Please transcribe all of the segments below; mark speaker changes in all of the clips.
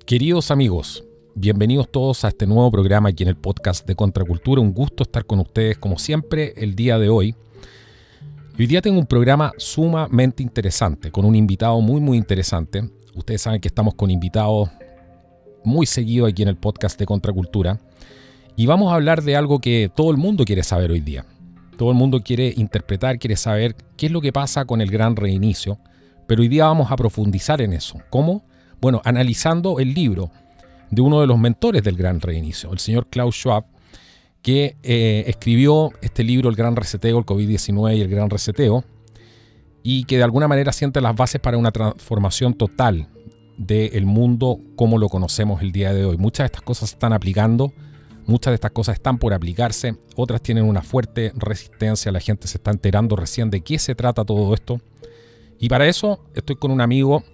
Speaker 1: Queridos amigos, bienvenidos todos a este nuevo programa aquí en el podcast de Contracultura. Un gusto estar con ustedes como siempre el día de hoy. Hoy día tengo un programa sumamente interesante, con un invitado muy interesante. Ustedes saben que estamos con invitados muy seguidos aquí en el podcast de Contracultura. Y vamos a hablar de algo que todo el mundo quiere saber hoy día. Todo el mundo quiere interpretar, quiere saber qué es lo que pasa con el gran reinicio. Pero hoy día vamos a profundizar en eso. ¿Cómo? Bueno, analizando el libro de uno de los mentores del gran reinicio, el señor Klaus Schwab, que escribió este libro, El Gran Reseteo, el COVID-19 y el Gran Reseteo, y que de alguna manera sienta las bases para una transformación total del mundo como lo conocemos el día de hoy. Muchas de estas cosas se están aplicando, muchas de estas cosas están por aplicarse, otras tienen una fuerte resistencia, la gente se está enterando recién de qué se trata todo esto. Y para eso estoy con un amigo,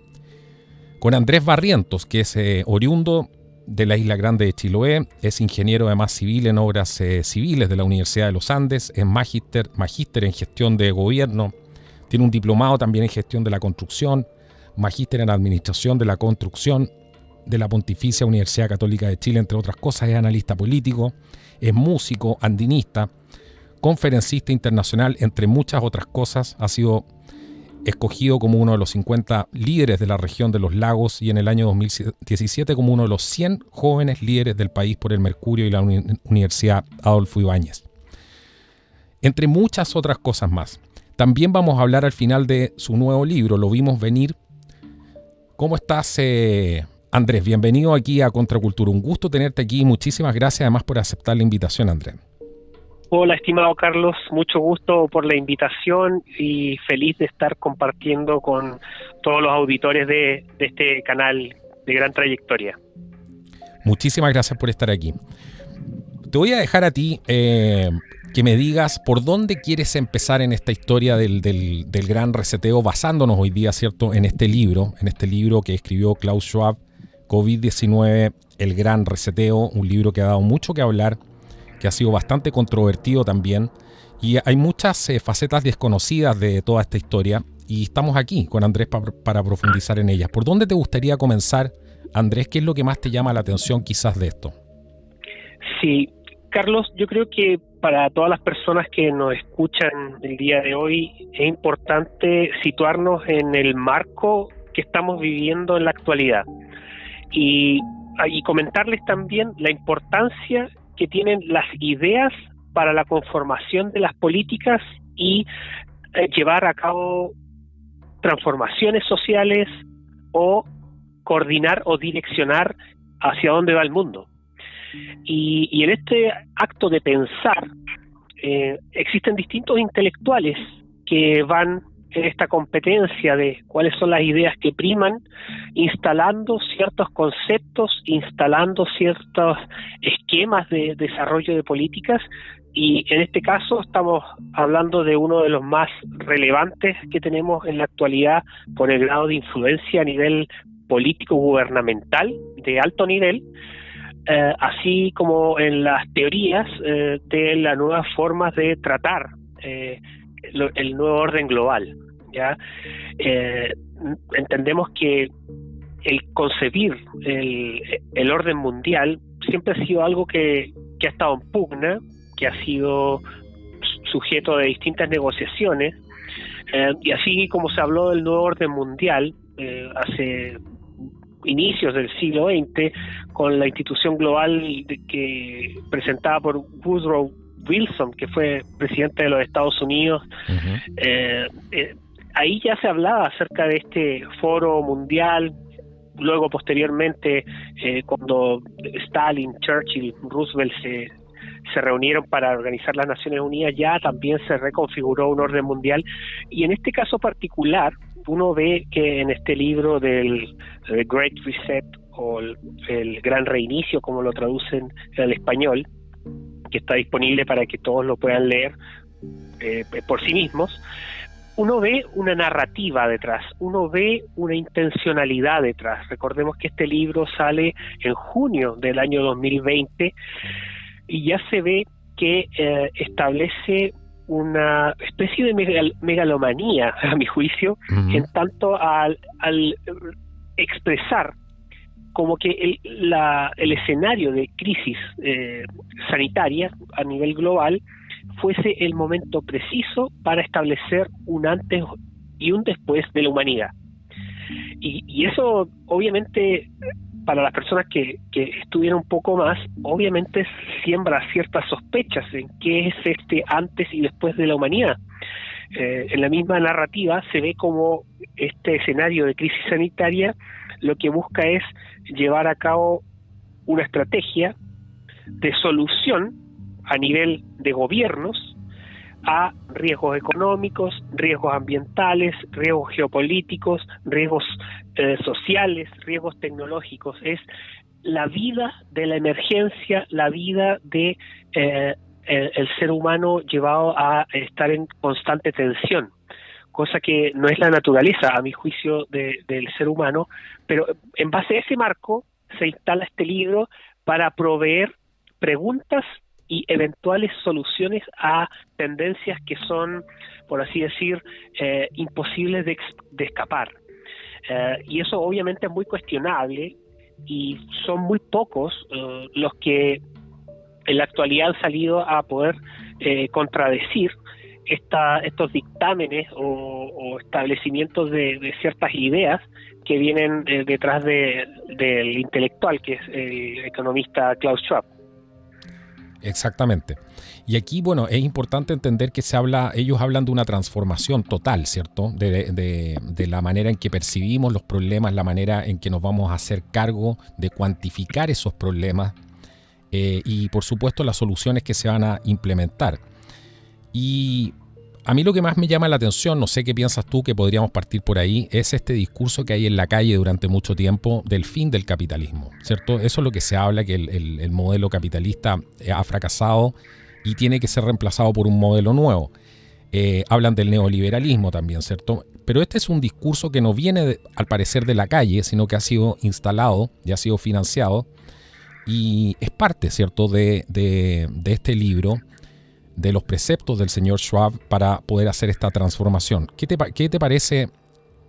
Speaker 1: con Andrés Barrientos, que es oriundo de la Isla Grande de Chiloé, es ingeniero además civil en obras civiles de la Universidad de los Andes, es magíster en gestión de gobierno, tiene un diplomado también en gestión de la construcción, magíster en administración de la construcción de la Pontificia Universidad Católica de Chile, entre otras cosas. Es analista político, es músico, andinista, conferencista internacional, entre muchas otras cosas. Ha sido escogido como uno de los 50 líderes de la región de los lagos y en el año 2017 como uno de los 100 jóvenes líderes del país por el Mercurio y la Universidad Adolfo Ibáñez. Entre muchas otras cosas más. También vamos a hablar al final de su nuevo libro, Lo vimos venir. ¿Cómo estás, Andrés? Bienvenido aquí a Contracultura. Un gusto tenerte aquí. Muchísimas gracias además por aceptar la invitación, Andrés.
Speaker 2: Hola, estimado Carlos, mucho gusto por la invitación y feliz de estar compartiendo con todos los auditores de este canal de gran trayectoria.
Speaker 1: Muchísimas gracias por estar aquí. Te voy a dejar a ti que me digas por dónde quieres empezar en esta historia del gran reseteo, basándonos hoy día, ¿cierto?, en este libro que escribió Klaus Schwab, COVID-19, el gran reseteo, un libro que ha dado mucho que hablar, que ha sido bastante controvertido también, y hay muchas facetas desconocidas de toda esta historia, y estamos aquí con Andrés para profundizar en ellas. ¿Por dónde te gustaría comenzar, Andrés? ¿Qué es lo que más te llama la atención quizás de esto?
Speaker 2: Sí, Carlos, yo creo que para todas las personas que nos escuchan el día de hoy es importante situarnos en el marco que estamos viviendo en la actualidad y comentarles también la importancia que tienen las ideas para la conformación de las políticas y llevar a cabo transformaciones sociales o coordinar o direccionar hacia dónde va el mundo. Y en este acto de pensar existen distintos intelectuales que van en esta competencia de cuáles son las ideas que priman, instalando ciertos conceptos, instalando ciertos esquemas de desarrollo de políticas, y en este caso estamos hablando de uno de los más relevantes que tenemos en la actualidad por el grado de influencia a nivel político gubernamental de alto nivel, así como en las teorías de las nuevas formas de tratar el nuevo orden global. ¿Ya? Entendemos que el concebir el orden mundial siempre ha sido algo que ha estado en pugna, que ha sido sujeto de distintas negociaciones, y así como se habló del nuevo orden mundial hace inicios del siglo XX con la institución global que presentada por Woodrow Wilson, que fue presidente de los Estados Unidos. Ahí ya se hablaba acerca de este foro mundial. Luego, posteriormente, cuando Stalin, Churchill, Roosevelt se reunieron para organizar las Naciones Unidas, ya también se reconfiguró un orden mundial. Y en este caso particular, uno ve que en este libro del Great Reset o el Gran Reinicio, como lo traducen al español, que está disponible para que todos lo puedan leer por sí mismos, uno ve una narrativa detrás, uno ve una intencionalidad detrás. Recordemos que este libro sale en junio del año 2020 y ya se ve que establece una especie de megalomanía, a mi juicio, en tanto al expresar como que el escenario de crisis sanitaria a nivel global fuese el momento preciso para establecer un antes y un después de la humanidad. Y eso, obviamente, para las personas que estudian un poco más, obviamente siembra ciertas sospechas en qué es este antes y después de la humanidad. En la misma narrativa se ve como este escenario de crisis sanitaria lo que busca es llevar a cabo una estrategia de solución a nivel de gobiernos a riesgos económicos, riesgos ambientales, riesgos geopolíticos, riesgos sociales, riesgos tecnológicos. Es la vida de la emergencia, la vida de el ser humano llevado a estar en constante tensión, cosa que no es la naturaleza, a mi juicio, del ser humano, pero en base a ese marco se instala este libro para proveer preguntas y eventuales soluciones a tendencias que son, por así decir, imposibles de escapar. Y eso obviamente es muy cuestionable y son muy pocos los que en la actualidad han salido a poder contradecir estos dictámenes o establecimientos de ciertas ideas que vienen detrás del intelectual, que es el economista Klaus Schwab.
Speaker 1: Exactamente. Y aquí, bueno, es importante entender que ellos hablan de una transformación total, ¿cierto? De la manera en que percibimos los problemas, la manera en que nos vamos a hacer cargo de cuantificar esos problemas y, por supuesto, las soluciones que se van a implementar. Y a mí lo que más me llama la atención, no sé qué piensas tú, que podríamos partir por ahí, es este discurso que hay en la calle durante mucho tiempo del fin del capitalismo, ¿cierto? Eso es lo que se habla, que el modelo capitalista ha fracasado y tiene que ser reemplazado por un modelo nuevo. Hablan del neoliberalismo también, ¿cierto? Pero este es un discurso que no viene, al parecer, de la calle, sino que ha sido instalado y ha sido financiado y es parte, ¿cierto?, de este libro, de los preceptos del señor Schwab para poder hacer esta transformación. ¿Qué te parece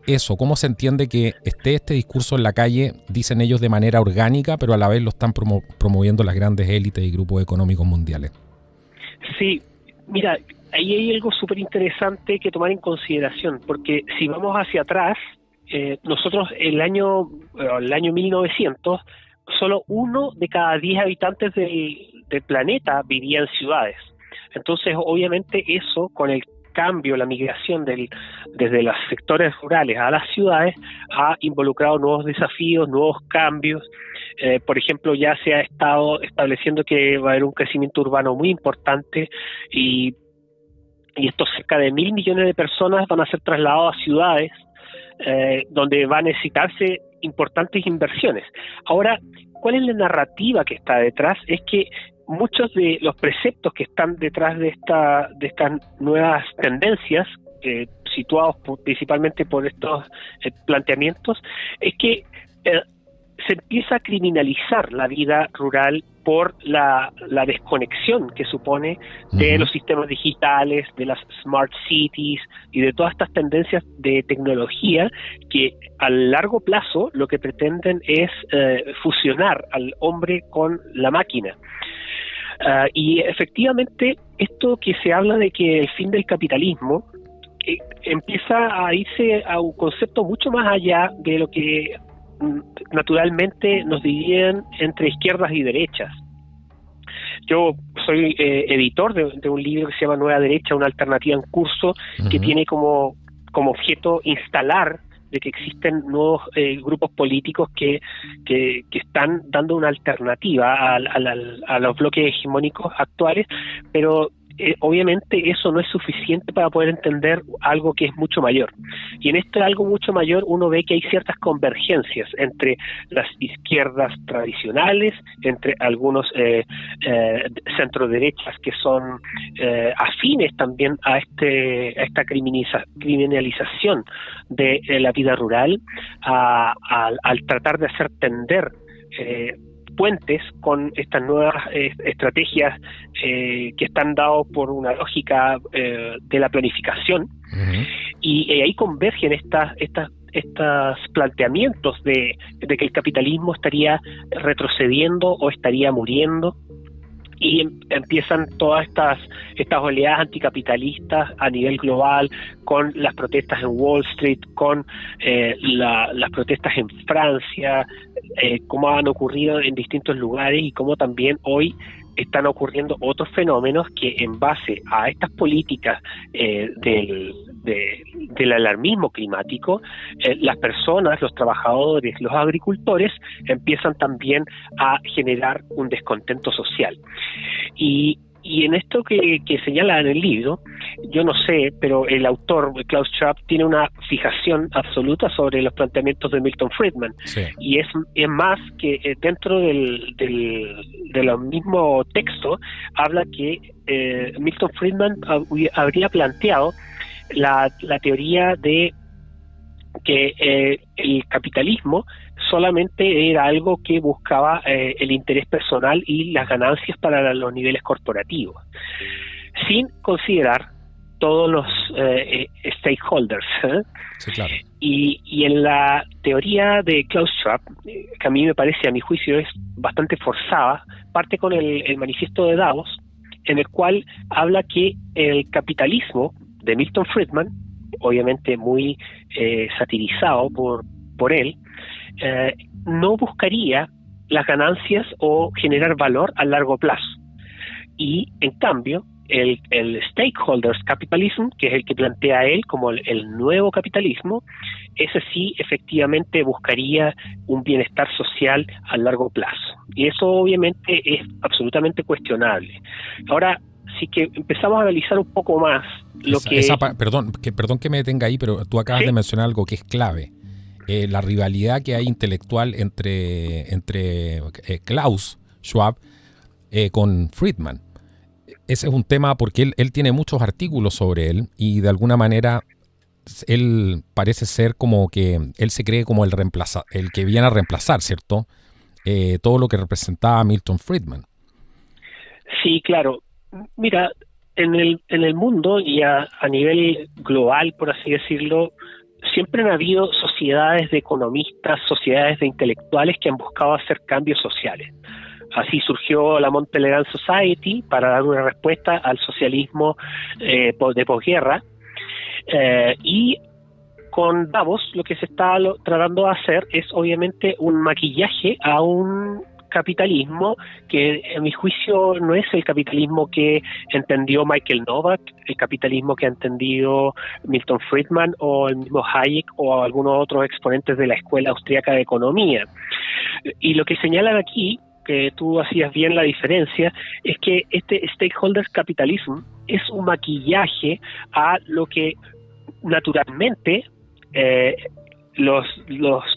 Speaker 1: eso? ¿Cómo se entiende que esté este discurso en la calle, dicen ellos, de manera orgánica, pero a la vez lo están promoviendo las grandes élites y grupos económicos mundiales?
Speaker 2: Sí, mira, ahí hay algo súper interesante que tomar en consideración, porque si vamos hacia atrás, nosotros el año 1900, solo 1 de cada 10 habitantes del planeta vivía en ciudades. Entonces, obviamente, eso, con el cambio, la migración desde los sectores rurales a las ciudades, ha involucrado nuevos desafíos, nuevos cambios. Por ejemplo, ya se ha estado estableciendo que va a haber un crecimiento urbano muy importante y estos cerca de 1.000 millones de personas van a ser trasladados a ciudades donde va a necesitarse importantes inversiones. Ahora, ¿cuál es la narrativa que está detrás? Es que muchos de los preceptos que están detrás de estas nuevas tendencias, situados principalmente por estos planteamientos, es que se empieza a criminalizar la vida rural por la desconexión que supone de los sistemas digitales, de las smart cities y de todas estas tendencias de tecnología que a largo plazo lo que pretenden es fusionar al hombre con la máquina. Y efectivamente esto que se habla de que el fin del capitalismo empieza a irse a un concepto mucho más allá de lo que naturalmente nos dividían entre izquierdas y derechas. Yo soy editor de un libro que se llama Nueva Derecha, una alternativa en curso, que tiene como objeto instalar de que existen nuevos grupos políticos que están dando una alternativa a los bloques hegemónicos actuales, pero obviamente eso no es suficiente para poder entender algo que es mucho mayor. Y en este algo mucho mayor uno ve que hay ciertas convergencias entre las izquierdas tradicionales, entre algunos centroderechas que son afines también a esta criminalización de la vida rural, al tratar de hacer tender puentes con estas nuevas estrategias que están dados por una lógica de la planificación, y ahí convergen estos planteamientos de que el capitalismo estaría retrocediendo o estaría muriendo, y empiezan todas estas oleadas anticapitalistas a nivel global, con las protestas en Wall Street, con las protestas en Francia, cómo han ocurrido en distintos lugares y cómo también hoy están ocurriendo otros fenómenos que, en base a estas políticas del alarmismo climático, las personas, los trabajadores, los agricultores empiezan también a generar un descontento social. Y en esto que señala en el libro, yo no sé, pero el autor, Klaus Schwab, tiene una fijación absoluta sobre los planteamientos de Milton Friedman. Sí. Y es más que dentro de los mismos textos, habla que Milton Friedman habría planteado la teoría de que el capitalismo solamente era algo que buscaba el interés personal y las ganancias para los niveles corporativos, sin considerar todos los stakeholders.
Speaker 1: Sí, claro.
Speaker 2: Y en la teoría de Klaus Schwab, que a mí me parece, a mi juicio, es bastante forzada, parte con el manifiesto de Davos, en el cual habla que el capitalismo de Milton Friedman, obviamente muy satirizado por él, no buscaría las ganancias o generar valor a largo plazo. Y en cambio, el stakeholders capitalism, que es el que plantea él como el nuevo capitalismo, ese sí efectivamente buscaría un bienestar social a largo plazo. Y eso obviamente es absolutamente cuestionable. Ahora, sí que empezamos a analizar un poco más
Speaker 1: perdón que me detenga ahí, pero tú acabas de mencionar algo que es clave. La rivalidad que hay intelectual entre Klaus Schwab con Friedman. Ese es un tema porque él tiene muchos artículos sobre él y de alguna manera él parece ser como que él se cree como el que viene a reemplazar, ¿cierto? Todo lo que representaba Milton Friedman.
Speaker 2: Sí, claro. Mira, en el mundo y a nivel global, por así decirlo, siempre han habido sociedades de economistas, sociedades de intelectuales que han buscado hacer cambios sociales. Así surgió la Mont Pelerin Society para dar una respuesta al socialismo de posguerra. Y con Davos lo que se está tratando de hacer es obviamente un maquillaje a un capitalismo que, en mi juicio, no es el capitalismo que entendió Michael Novak, el capitalismo que ha entendido Milton Friedman o el mismo Hayek o algunos otros exponentes de la Escuela Austríaca de Economía. Y lo que señalan aquí, que tú hacías bien la diferencia, es que este stakeholder capitalism es un maquillaje a lo que naturalmente los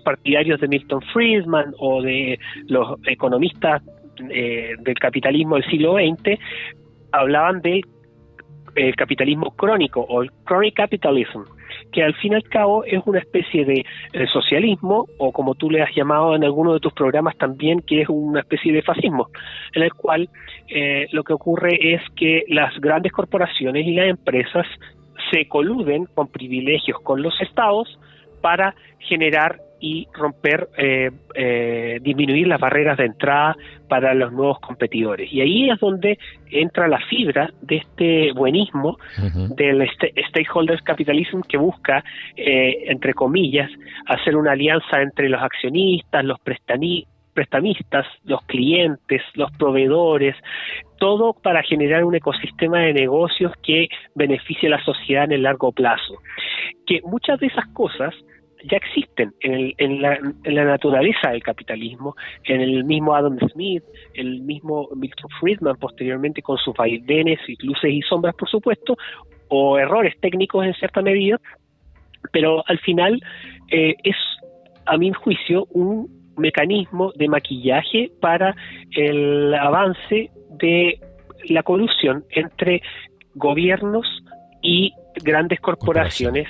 Speaker 2: partidarios de Milton Friedman o de los economistas del capitalismo del siglo XX hablaban del capitalismo crónico o el chronic capitalism, que al fin y al cabo es una especie de socialismo, o como tú le has llamado en alguno de tus programas también, que es una especie de fascismo, en el cual lo que ocurre es que las grandes corporaciones y las empresas se coluden con privilegios con los estados para generar y romper, disminuir las barreras de entrada para los nuevos competidores. Y ahí es donde entra la fibra de este buenismo del stakeholders capitalism, que busca, entre comillas, hacer una alianza entre los accionistas, los prestamistas, los clientes, los proveedores, todo para generar un ecosistema de negocios que beneficie a la sociedad en el largo plazo. Que muchas de esas cosas ya existen en la naturaleza del capitalismo, en el mismo Adam Smith, el mismo Milton Friedman posteriormente, con sus vaivenes y luces y sombras, por supuesto, o errores técnicos en cierta medida, pero al final es, a mi juicio, un mecanismo de maquillaje para el avance de la colusión entre gobiernos y grandes corporaciones.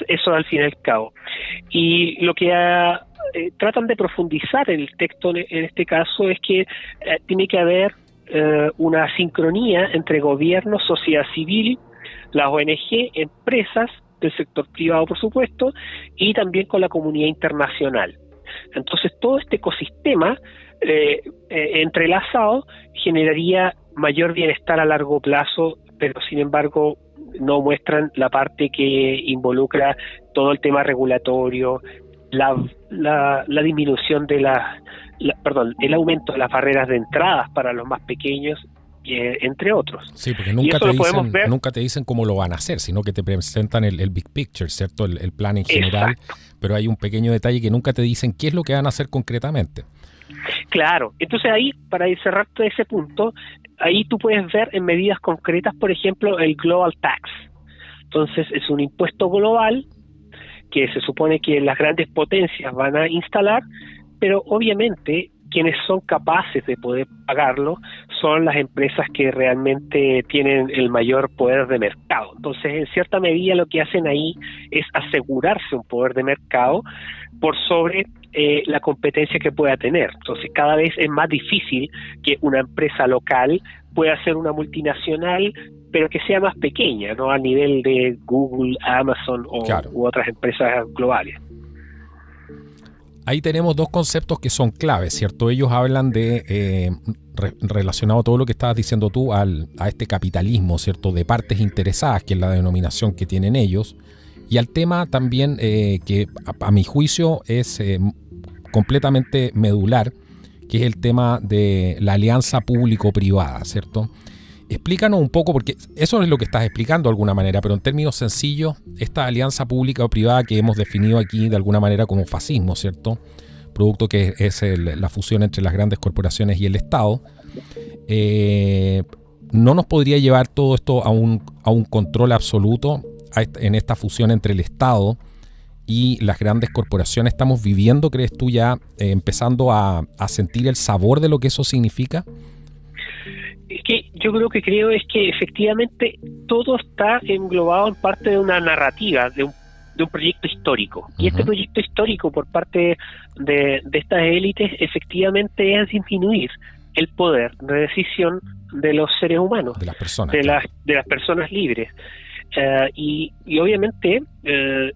Speaker 2: Eso al fin y al cabo. Y lo que tratan de profundizar en el texto en este caso es que tiene que haber una sincronía entre gobierno, sociedad civil, las ONG, empresas, del sector privado, por supuesto, y también con la comunidad internacional. Entonces, todo este ecosistema entrelazado generaría mayor bienestar a largo plazo, pero sin embargo no muestran la parte que involucra todo el tema regulatorio, la disminución de el aumento de las barreras de entradas para los más pequeños, entre otros.
Speaker 1: Sí, porque nunca te dicen cómo lo van a hacer, sino que te presentan el big picture, ¿cierto? El plan en general. Exacto. Pero hay un pequeño detalle que nunca te dicen qué es lo que van a hacer concretamente.
Speaker 2: Claro, entonces ahí, para cerrar todo ese punto, ahí tú puedes ver en medidas concretas, por ejemplo, el Global Tax. Entonces es un impuesto global que se supone que las grandes potencias van a instalar, pero obviamente quienes son capaces de poder pagarlo son las empresas que realmente tienen el mayor poder de mercado. Entonces, en cierta medida lo que hacen ahí es asegurarse un poder de mercado por sobre la competencia que pueda tener. Entonces, cada vez es más difícil que una empresa local pueda ser una multinacional, pero que sea más pequeña, ¿no? A nivel de Google, Amazon u otras empresas globales.
Speaker 1: Ahí tenemos dos conceptos que son claves, ¿cierto? Ellos hablan de, relacionado a todo lo que estabas diciendo tú, a este capitalismo, ¿cierto? De partes interesadas, que es la denominación que tienen ellos, y al tema también que a mi juicio es completamente medular, que es el tema de la alianza público-privada, ¿cierto? Explícanos un poco, porque eso es lo que estás explicando de alguna manera, pero en términos sencillos, esta alianza pública o privada que hemos definido aquí de alguna manera como fascismo, ¿cierto? Producto que es la fusión entre las grandes corporaciones y el Estado, ¿no nos podría llevar todo esto a un control absoluto en esta fusión entre el Estado y las grandes corporaciones? ¿Estamos viviendo, crees tú, ya empezando a sentir el sabor de lo que eso significa?
Speaker 2: Es que yo creo es que efectivamente todo está englobado en parte de una narrativa, de un proyecto histórico. Y este proyecto histórico por parte de estas élites efectivamente es disminuir el poder de decisión de los seres humanos,
Speaker 1: de las personas,
Speaker 2: de las personas libres. Y obviamente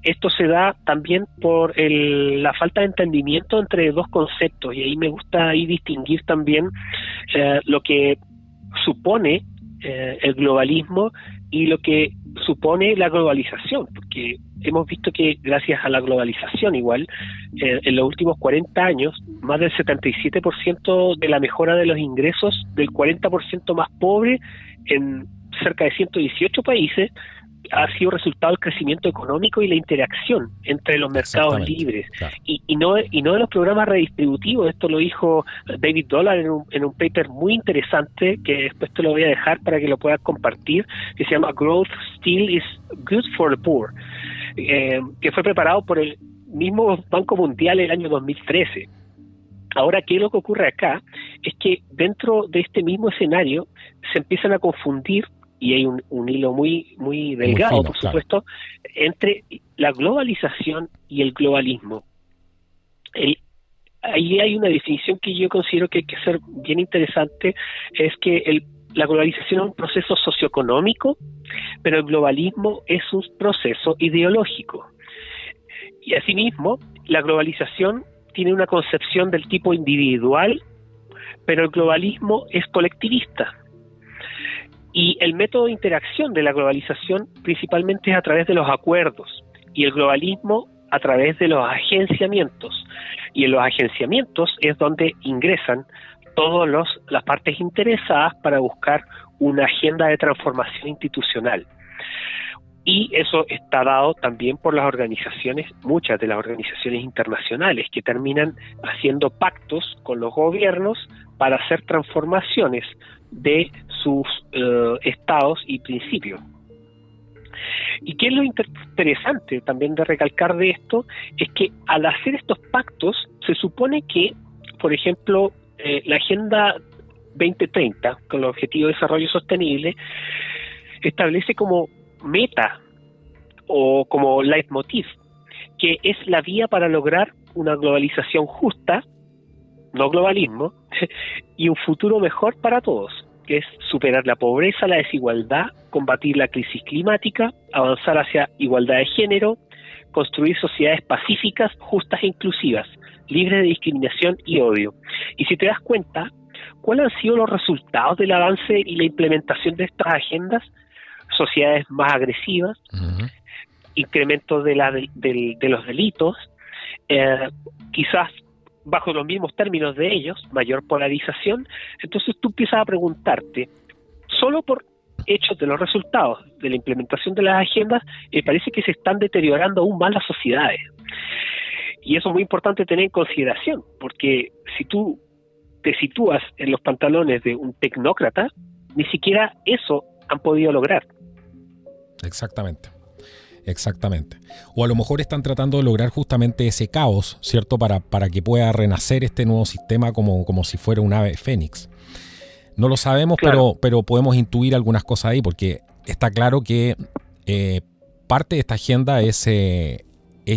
Speaker 2: esto se da también por la falta de entendimiento entre dos conceptos, y ahí me gusta ahí distinguir también lo que supone el globalismo y lo que supone la globalización, porque hemos visto que gracias a la globalización igual, en los últimos 40 años, más del 77% de la mejora de los ingresos del 40% más pobre en cerca de 118 países ha sido resultado del crecimiento económico y la interacción entre los mercados libres, claro. y no de los programas redistributivos. Esto lo dijo David Dollar en un paper muy interesante que después te lo voy a dejar para que lo puedas compartir, que se llama Growth Still is Good for the Poor, que fue preparado por el mismo Banco Mundial en el año 2013. Ahora, ¿qué es lo que ocurre acá? Es que dentro de este mismo escenario se empiezan a confundir, y hay un hilo muy delgado, muy fino, por supuesto, claro, entre la globalización y el globalismo. Ahí hay una definición que yo considero que hay que ser bien interesante, es que la globalización es un proceso socioeconómico, pero el globalismo es un proceso ideológico. Y asimismo, la globalización tiene una concepción del tipo individual, pero el globalismo es colectivista. Y el método de interacción de la globalización principalmente es a través de los acuerdos, y el globalismo a través de los agenciamientos. Y en los agenciamientos es donde ingresan todas las partes interesadas para buscar una agenda de transformación institucional. Y eso está dado también por las organizaciones, muchas de las organizaciones internacionales, que terminan haciendo pactos con los gobiernos para hacer transformaciones de sus estados y principios. Y qué es lo interesante también de recalcar de esto, es que al hacer estos pactos se supone que, por ejemplo, la Agenda 2030, con el Objetivo de Desarrollo Sostenible, establece como meta o como leitmotiv que es la vía para lograr una globalización justa, no globalismo, y un futuro mejor para todos. que es superar la pobreza, la desigualdad, combatir la crisis climática, avanzar hacia igualdad de género, construir sociedades pacíficas, justas e inclusivas, libres de discriminación y odio. Y si te das cuenta, ¿cuáles han sido los resultados del avance y la implementación de estas agendas? Sociedades más agresivas, incremento de los delitos, quizás bajo los mismos términos de ellos, mayor polarización. Entonces tú empiezas a preguntarte, solo por hechos de los resultados de la implementación de las agendas, parece que se están deteriorando aún más las sociedades. Y eso es muy importante tener en consideración, porque si tú te sitúas en los pantalones de un tecnócrata, ni siquiera eso han podido lograr.
Speaker 1: Exactamente. O a lo mejor están tratando de lograr justamente ese caos, ¿cierto? Para que pueda renacer este nuevo sistema como si fuera un ave fénix. No lo sabemos, claro, pero podemos intuir algunas cosas ahí, porque está claro que parte de esta agenda es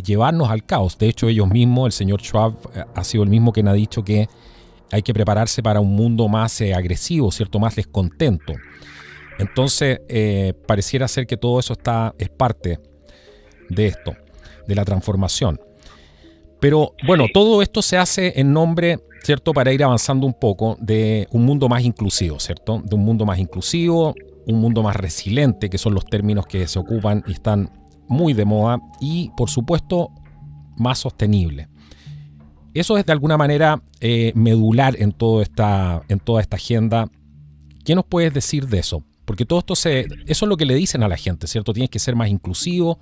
Speaker 1: llevarnos al caos. De hecho, ellos mismos, el señor Schwab ha sido el mismo quien ha dicho que hay que prepararse para un mundo más agresivo, ¿cierto? Más descontento. Entonces, pareciera ser que todo eso es parte de esto, de la transformación. Pero, bueno, todo esto se hace en nombre, ¿cierto?, para ir avanzando un poco de un mundo más inclusivo, ¿cierto? De un mundo más inclusivo, un mundo más resiliente, que son los términos que se ocupan y están muy de moda, y, por supuesto, más sostenible. Eso es, de alguna manera, medular en toda esta agenda. ¿Qué nos puedes decir de eso? Porque todo esto eso es lo que le dicen a la gente, ¿cierto? Tienes que ser más inclusivo,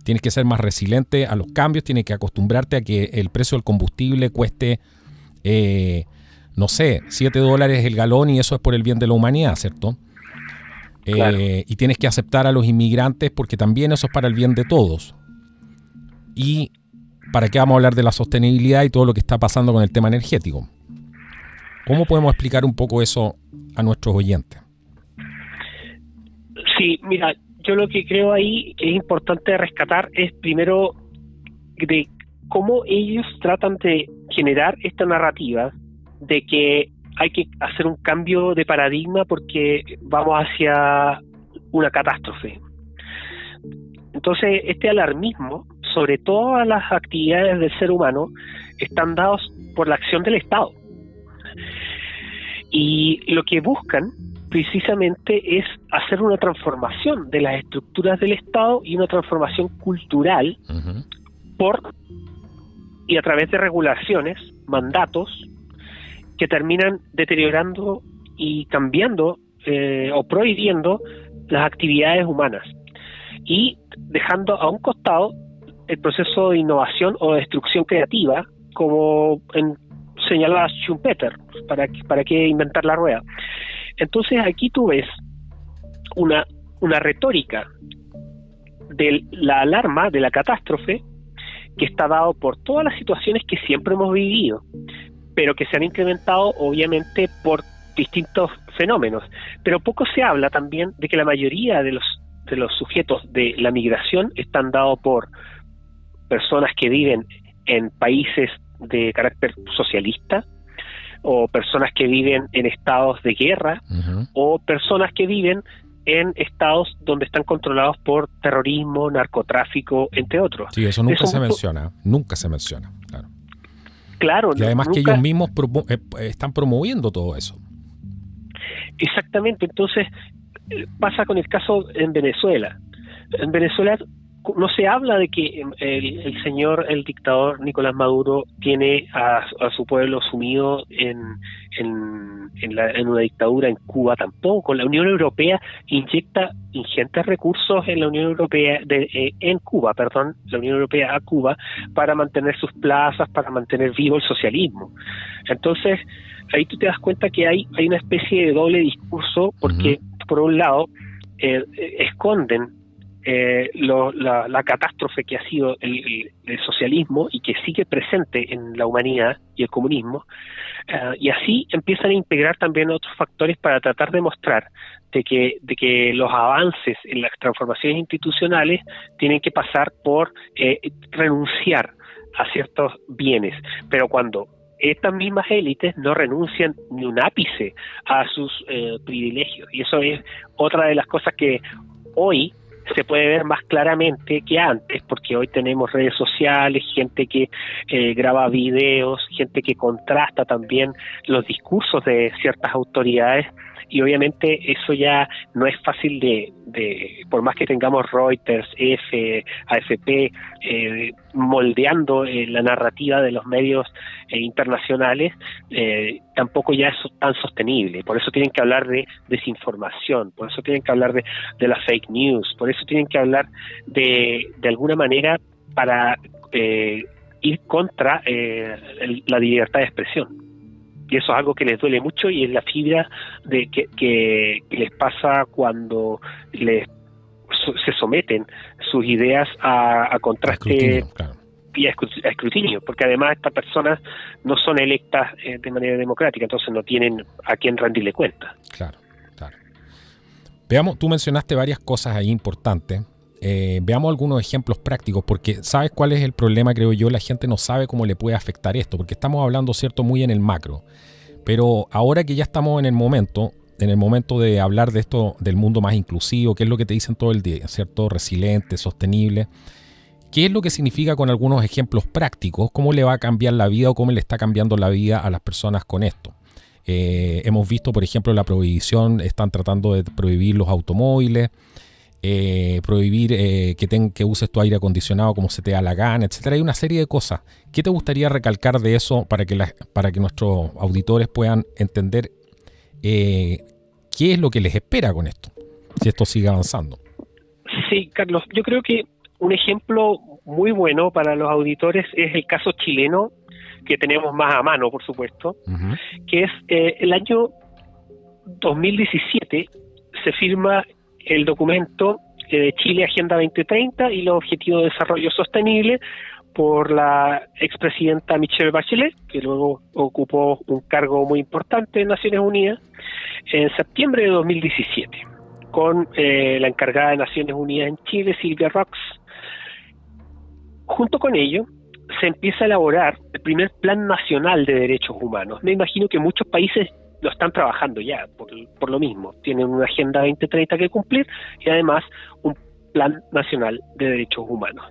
Speaker 1: tienes que ser más resiliente a los cambios, tienes que acostumbrarte a que el precio del combustible cueste, no sé, $7 el galón, y eso es por el bien de la humanidad, ¿cierto? Claro. Y tienes que aceptar a los inmigrantes porque también eso es para el bien de todos. ¿Y para qué vamos a hablar de la sostenibilidad y todo lo que está pasando con el tema energético? ¿Cómo podemos explicar un poco eso a nuestros oyentes?
Speaker 2: Sí, mira, yo lo que creo ahí que es importante rescatar es primero de cómo ellos tratan de generar esta narrativa de que hay que hacer un cambio de paradigma porque vamos hacia una catástrofe. Entonces, este alarmismo sobre todas las actividades del ser humano están dados por la acción del Estado. Y lo que buscan precisamente es hacer una transformación de las estructuras del Estado y una transformación cultural y a través de regulaciones, mandatos, que terminan deteriorando y cambiando o prohibiendo las actividades humanas y dejando a un costado el proceso de innovación o de destrucción creativa, como señalaba Schumpeter, ¿para qué inventar la rueda? Entonces aquí tú ves una retórica de la alarma, de la catástrofe, que está dado por todas las situaciones que siempre hemos vivido, pero que se han incrementado obviamente por distintos fenómenos. Pero poco se habla también de que la mayoría de los sujetos de la migración están dados por personas que viven en países de carácter socialista, o personas que viven en estados de guerra, o personas que viven en estados donde están controlados por terrorismo, narcotráfico, entre otros.
Speaker 1: Sí, eso nunca se menciona, claro. Claro. Y además que ellos mismos están promoviendo todo eso.
Speaker 2: Exactamente. Entonces, pasa con el caso en Venezuela. En Venezuela no se habla de que el dictador Nicolás Maduro tiene a su pueblo sumido en una dictadura. En Cuba tampoco. La Unión Europea inyecta ingentes recursos en la Unión Europea la Unión Europea a Cuba para mantener sus plazas, para mantener vivo el socialismo. Entonces, ahí tú te das cuenta que hay una especie de doble discurso, porque por un lado esconden la catástrofe que ha sido el socialismo y que sigue presente en la humanidad y el comunismo, y así empiezan a integrar también otros factores para tratar de mostrar de que los avances en las transformaciones institucionales tienen que pasar por renunciar a ciertos bienes. Pero cuando estas mismas élites no renuncian ni un ápice a sus privilegios. Y eso es otra de las cosas que hoy se puede ver más claramente que antes, porque hoy tenemos redes sociales, gente que graba videos, gente que contrasta también los discursos de ciertas autoridades, y obviamente eso ya no es fácil de por más que tengamos Reuters, AFP, moldeando la narrativa de los medios internacionales, tampoco ya es tan sostenible. Por eso tienen que hablar de desinformación, por eso tienen que hablar de la fake news, por eso tienen que hablar de alguna manera para ir contra la libertad de expresión. Y eso es algo que les duele mucho, y es la fibra de que les pasa cuando se someten sus ideas a contraste y a escrutinio, porque además estas personas no son electas de manera democrática, entonces no tienen a quién rendirle cuenta.
Speaker 1: Claro. Veamos, tú mencionaste varias cosas ahí importantes. Veamos algunos ejemplos prácticos, porque ¿sabes cuál es el problema? Creo yo, la gente no sabe cómo le puede afectar esto, porque estamos hablando, cierto, muy en el macro, pero ahora que ya estamos en el momento de hablar de esto, del mundo más inclusivo, que es lo que te dicen todo el día, ¿cierto? Resiliente, sostenible. ¿Qué es lo que significa con algunos ejemplos prácticos? ¿Cómo le va a cambiar la vida o cómo le está cambiando la vida a las personas con esto? Hemos visto, por ejemplo, la prohibición, están tratando de prohibir los automóviles, prohibir que uses tu aire acondicionado como se te da la gana, etcétera. Hay una serie de cosas. ¿Qué te gustaría recalcar de eso para que nuestros auditores puedan entender qué es lo que les espera con esto, si esto sigue avanzando?
Speaker 2: Sí, Carlos, yo creo que un ejemplo muy bueno para los auditores es el caso chileno, que tenemos más a mano, por supuesto, que es el año 2017 se firma el documento Chile Agenda 2030 y los Objetivos de Desarrollo Sostenible por la expresidenta Michelle Bachelet, que luego ocupó un cargo muy importante en Naciones Unidas, en septiembre de 2017, con la encargada de Naciones Unidas en Chile, Silvia Rox. Junto con ello, se empieza a elaborar el primer Plan Nacional de Derechos Humanos. Me imagino que muchos países lo están trabajando ya, por lo mismo. Tienen una Agenda 2030 que cumplir y además un Plan Nacional de Derechos Humanos.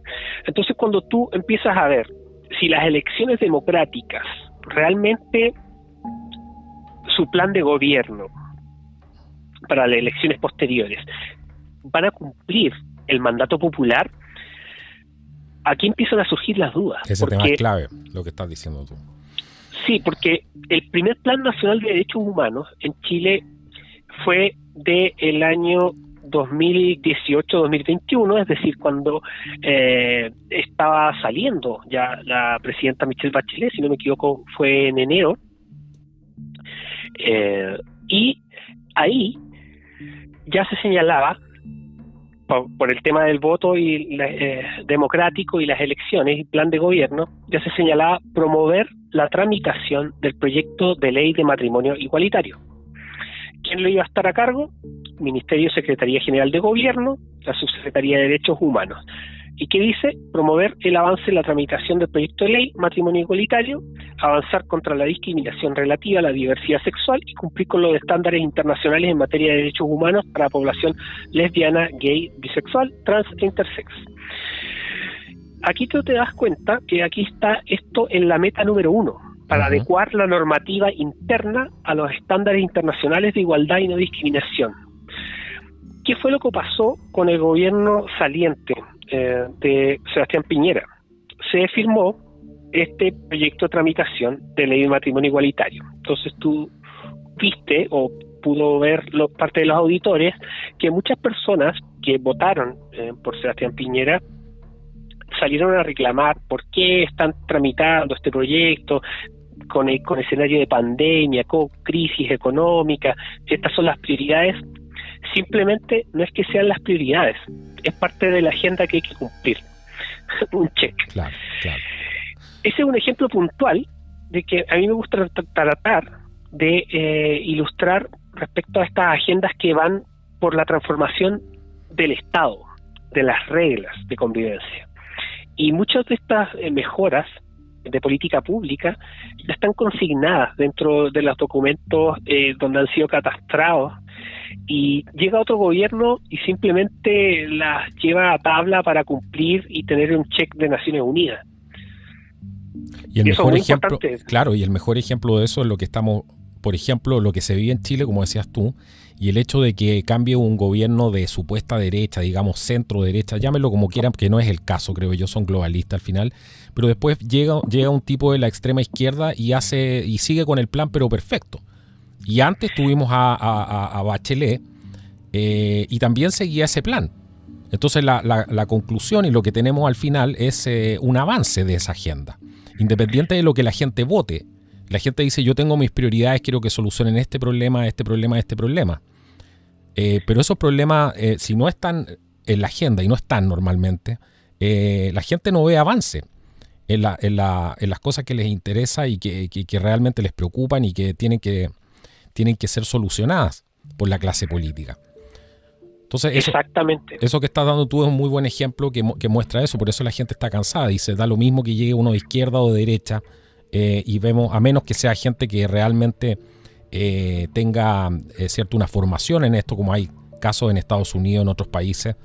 Speaker 2: Entonces, cuando tú empiezas a ver si las elecciones democráticas realmente, su plan de gobierno para las elecciones posteriores, van a cumplir el mandato popular, aquí empiezan a surgir las dudas.
Speaker 1: Ese tema es clave, lo que estás diciendo tú.
Speaker 2: Sí, porque el primer Plan Nacional de Derechos Humanos en Chile fue del año 2018-2021, es decir, cuando estaba saliendo ya la presidenta Michelle Bachelet, si no me equivoco, fue en enero. Y ahí ya se señalaba, por el tema del voto y democrático y las elecciones y plan de gobierno, ya se señalaba promover la tramitación del proyecto de ley de matrimonio igualitario. ¿Quién lo iba a estar a cargo? Ministerio, Secretaría General de Gobierno, la Subsecretaría de Derechos Humanos. ¿Y qué dice? Promover el avance en la tramitación del proyecto de ley matrimonio igualitario, avanzar contra la discriminación relativa a la diversidad sexual y cumplir con los estándares internacionales en materia de derechos humanos para la población lesbiana, gay, bisexual, trans e intersex. Aquí tú te das cuenta que aquí está esto en la meta número 1, para adecuar la normativa interna a los estándares internacionales de igualdad y no discriminación. ¿Qué fue lo que pasó con el gobierno saliente de Sebastián Piñera? Se firmó este proyecto de tramitación de ley de matrimonio igualitario. Entonces tú viste o pudo ver parte de los auditores que muchas personas que votaron por Sebastián Piñera salieron a reclamar por qué están tramitando este proyecto con escenario de pandemia, con crisis económica. Estas son las prioridades. Simplemente no es que sean las prioridades, es parte de la agenda que hay que cumplir. Un check.
Speaker 1: Claro.
Speaker 2: Ese es un ejemplo puntual de que a mí me gusta tratar de ilustrar respecto a estas agendas que van por la transformación del Estado, de las reglas de convivencia. Y muchas de estas mejoras de política pública ya están consignadas dentro de los documentos donde han sido catastrados, y llega otro gobierno y simplemente las lleva a tabla para cumplir y tener un check de Naciones Unidas.
Speaker 1: Y el mejor ejemplo, claro, y el mejor ejemplo de eso es lo que estamos, por ejemplo, lo que se vive en Chile, como decías tú, y el hecho de que cambie un gobierno de supuesta derecha, digamos centro derecha, llámenlo como quieran, que no es el caso, creo yo, son globalistas al final, pero después llega un tipo de la extrema izquierda y sigue con el plan, pero perfecto. Y antes tuvimos a Bachelet y también seguía ese plan. Entonces la conclusión y lo que tenemos al final es un avance de esa agenda, independiente de lo que la gente vote. La gente dice, yo tengo mis prioridades, quiero que solucionen este problema. Pero esos problemas, si no están en la agenda, y no están normalmente, la gente no ve avance en las cosas que les interesa y que realmente les preocupan y que tienen que ser solucionadas por la clase política. Entonces,
Speaker 2: exactamente.
Speaker 1: Eso que estás dando tú es un muy buen ejemplo que muestra eso. Por eso la gente está cansada. Dice, da lo mismo que llegue uno de izquierda o de derecha, y vemos, a menos que sea gente que realmente tenga una formación en esto, como hay casos en Estados Unidos, en otros países,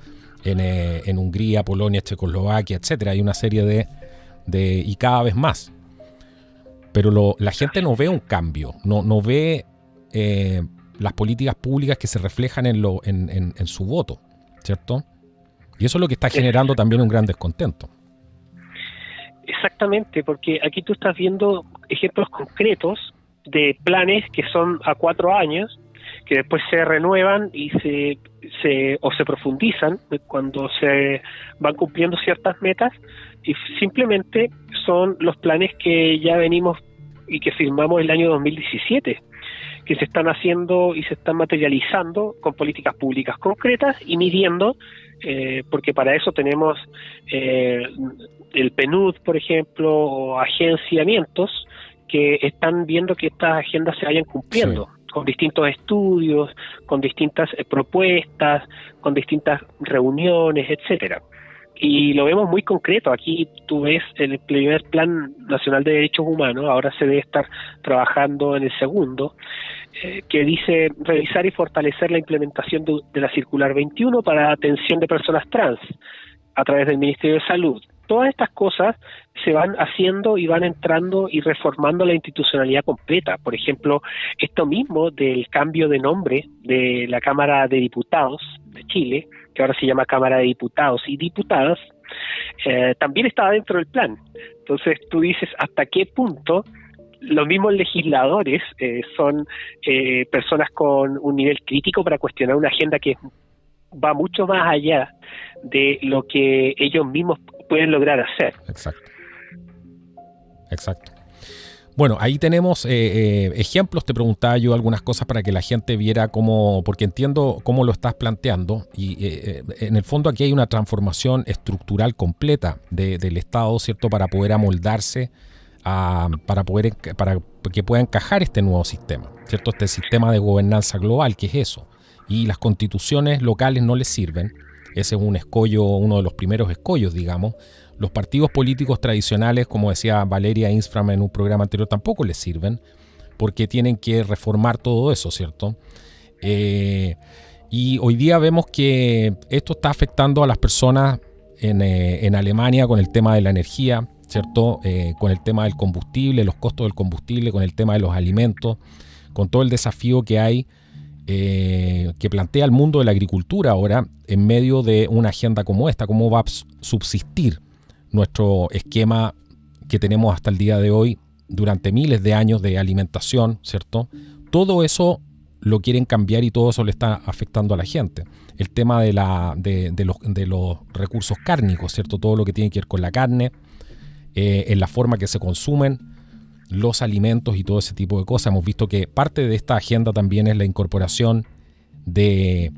Speaker 1: en Hungría, Polonia, Checoslovaquia, etcétera. Hay una serie y cada vez más. Pero la gente no ve un cambio, no ve las políticas públicas que se reflejan en su voto, ¿cierto? Y eso es lo que está generando también un gran descontento.
Speaker 2: Exactamente, porque aquí tú estás viendo ejemplos concretos de planes que son a 4 años, que después se renuevan y se profundizan cuando se van cumpliendo ciertas metas, y simplemente son los planes que ya venimos y que firmamos el año 2017, que se están haciendo y se están materializando con políticas públicas concretas y midiendo, porque para eso tenemos el PNUD, por ejemplo, o agenciamientos que están viendo que estas agendas se vayan cumpliendo, sí, con distintos estudios, con distintas propuestas, con distintas reuniones, etcétera. Y lo vemos muy concreto. Aquí tú ves el primer Plan Nacional de Derechos Humanos, ahora se debe estar trabajando en el segundo, que dice revisar y fortalecer la implementación de la Circular 21 para atención de personas trans a través del Ministerio de Salud. Todas estas cosas se van haciendo y van entrando y reformando la institucionalidad completa. Por ejemplo, esto mismo del cambio de nombre de la Cámara de Diputados de Chile, que ahora se llama Cámara de Diputados y Diputadas, también estaba dentro del plan. Entonces tú dices, ¿hasta qué punto los mismos legisladores son personas con un nivel crítico para cuestionar una agenda que va mucho más allá de lo que ellos mismos pueden lograr hacer?
Speaker 1: Exacto. Bueno, ahí tenemos ejemplos. Te preguntaba yo algunas cosas para que la gente viera cómo, porque entiendo cómo lo estás planteando, y en el fondo aquí hay una transformación estructural completa del Estado, ¿cierto?, para poder amoldarse, para que pueda encajar este nuevo sistema, ¿cierto?, este sistema de gobernanza global, que es eso. Y las constituciones locales no les sirven. Ese es un escollo, uno de los primeros escollos, digamos. Los partidos políticos tradicionales, como decía Valeria Insfram en un programa anterior, tampoco les sirven, porque tienen que reformar todo eso, ¿cierto? Y hoy día vemos que esto está afectando a las personas en Alemania con el tema de la energía, ¿cierto? Con el tema del combustible, los costos del combustible, con el tema de los alimentos, con todo el desafío que hay, que plantea el mundo de la agricultura ahora en medio de una agenda como esta. ¿Cómo va a subsistir nuestro esquema que tenemos hasta el día de hoy durante miles de años de alimentación, ¿cierto? Todo eso lo quieren cambiar y todo eso le está afectando a la gente. El tema de los recursos cárnicos, ¿cierto? Todo lo que tiene que ver con la carne, en la forma que se consumen los alimentos y todo ese tipo de cosas. Hemos visto que parte de esta agenda también es la incorporación de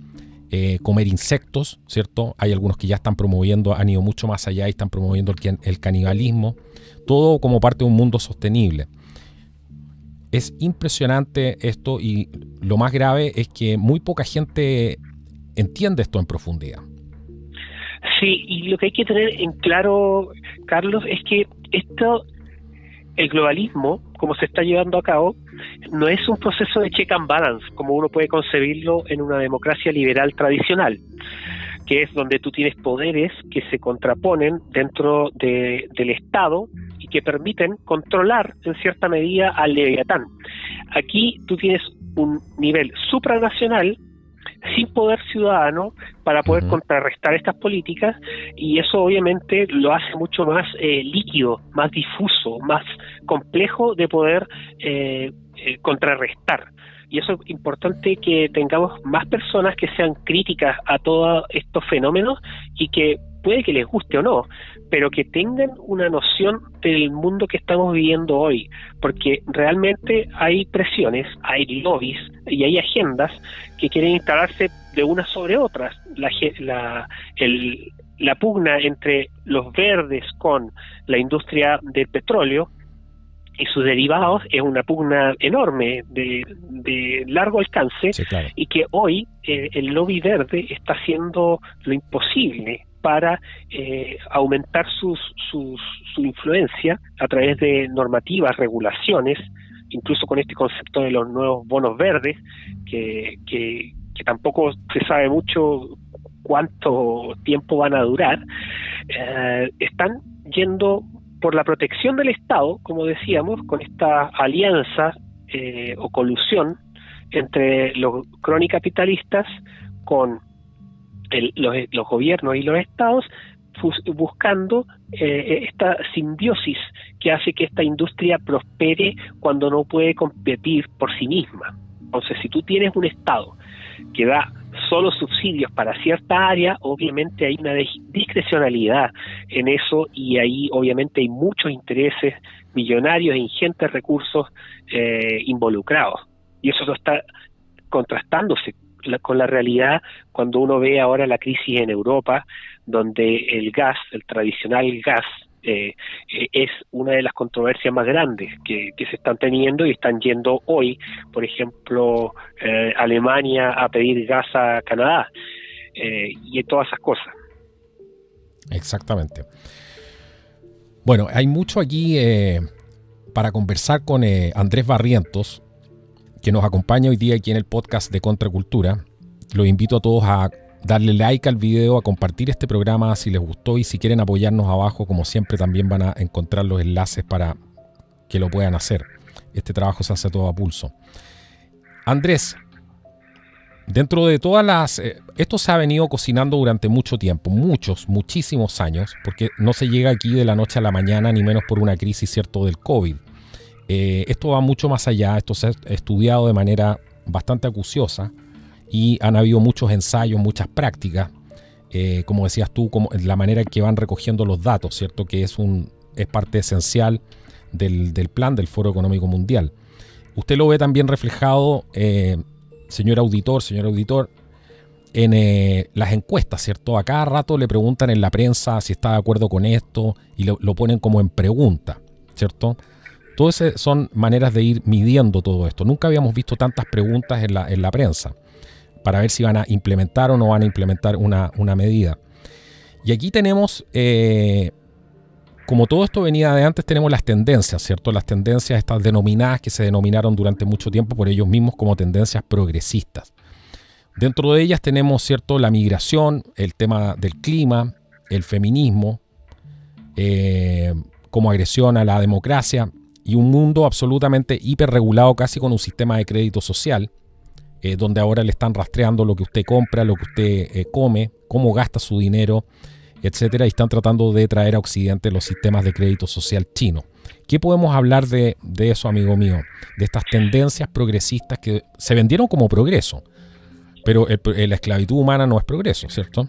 Speaker 1: comer insectos, ¿cierto? Hay algunos que ya están promoviendo, han ido mucho más allá y están promoviendo el canibalismo, todo como parte de un mundo sostenible. Es impresionante esto, y lo más grave es que muy poca gente entiende esto en profundidad.
Speaker 2: Sí, y lo que hay que tener en claro, Carlos, es que esto el globalismo, como se está llevando a cabo, no es un proceso de check and balance, como uno puede concebirlo en una democracia liberal tradicional, que es donde tú tienes poderes que se contraponen dentro del Estado y que permiten controlar en cierta medida al Leviatán. Aquí tú tienes un nivel supranacional sin poder ciudadano para poder contrarrestar estas políticas, y eso obviamente lo hace mucho más líquido, más difuso, más complejo de poder contrarrestar. Y eso es importante, que tengamos más personas que sean críticas a todos estos fenómenos y que puede que les guste o no, pero que tengan una noción del mundo que estamos viviendo hoy, porque realmente hay presiones, hay lobbies y hay agendas que quieren instalarse de unas sobre otras. La pugna entre los verdes con la industria del petróleo y sus derivados es una pugna enorme de largo alcance,
Speaker 1: sí, claro.
Speaker 2: Y que hoy el lobby verde está haciendo lo imposible para aumentar su influencia a través de normativas, regulaciones, incluso con este concepto de los nuevos bonos verdes, que tampoco se sabe mucho cuánto tiempo van a durar. Están yendo por la protección del Estado, como decíamos, con esta alianza o colusión entre los cronicapitalistas con los gobiernos y los estados, buscando esta simbiosis que hace que esta industria prospere cuando no puede competir por sí misma. Entonces, si tú tienes un Estado que da solo subsidios para cierta área, obviamente hay una discrecionalidad en eso, y ahí obviamente hay muchos intereses millonarios e ingentes recursos involucrados. Y eso está contrastándose con la realidad cuando uno ve ahora la crisis en Europa, donde el gas, el tradicional gas, es una de las controversias más grandes que se están teniendo, y están yendo hoy, por ejemplo, Alemania a pedir gas a Canadá, y todas esas cosas.
Speaker 1: Exactamente. Bueno, hay mucho aquí para conversar con Andrés Barrientos, que nos acompaña hoy día aquí en el podcast de Contracultura. Los invito a todos a darle like al video, a compartir este programa si les gustó, y si quieren apoyarnos abajo, como siempre, también van a encontrar los enlaces para que lo puedan hacer. Este trabajo se hace todo a pulso. Andrés, dentro de todas las... esto se ha venido cocinando durante mucho tiempo, muchísimos años, porque no se llega aquí de la noche a la mañana, ni menos por una crisis, ¿cierto?, del COVID. Esto va mucho más allá, esto se ha estudiado de manera bastante acuciosa, y han habido muchos ensayos, muchas prácticas, como decías tú, como la manera en que van recogiendo los datos, ¿cierto?, que es parte esencial del plan del Foro Económico Mundial. Usted lo ve también reflejado, señor auditor, en las encuestas, ¿cierto? A cada rato le preguntan en la prensa si está de acuerdo con esto, y lo ponen como en pregunta, ¿cierto? Todas son maneras de ir midiendo todo esto. Nunca habíamos visto tantas preguntas en la prensa para ver si van a implementar o no van a implementar una medida. Y aquí tenemos, como todo esto venía de antes, tenemos las tendencias, ¿cierto? Las tendencias estas denominadas, que se denominaron durante mucho tiempo por ellos mismos como tendencias progresistas. Dentro de ellas tenemos, ¿cierto?, la migración, el tema del clima, el feminismo, como agresión a la democracia, y un mundo absolutamente hiperregulado, casi con un sistema de crédito social, donde ahora le están rastreando lo que usted compra, lo que usted come, cómo gasta su dinero, etcétera, y están tratando de traer a Occidente los sistemas de crédito social chino. ¿Qué podemos hablar de eso, amigo mío? De estas tendencias progresistas que se vendieron como progreso, pero la esclavitud humana no es progreso, ¿cierto?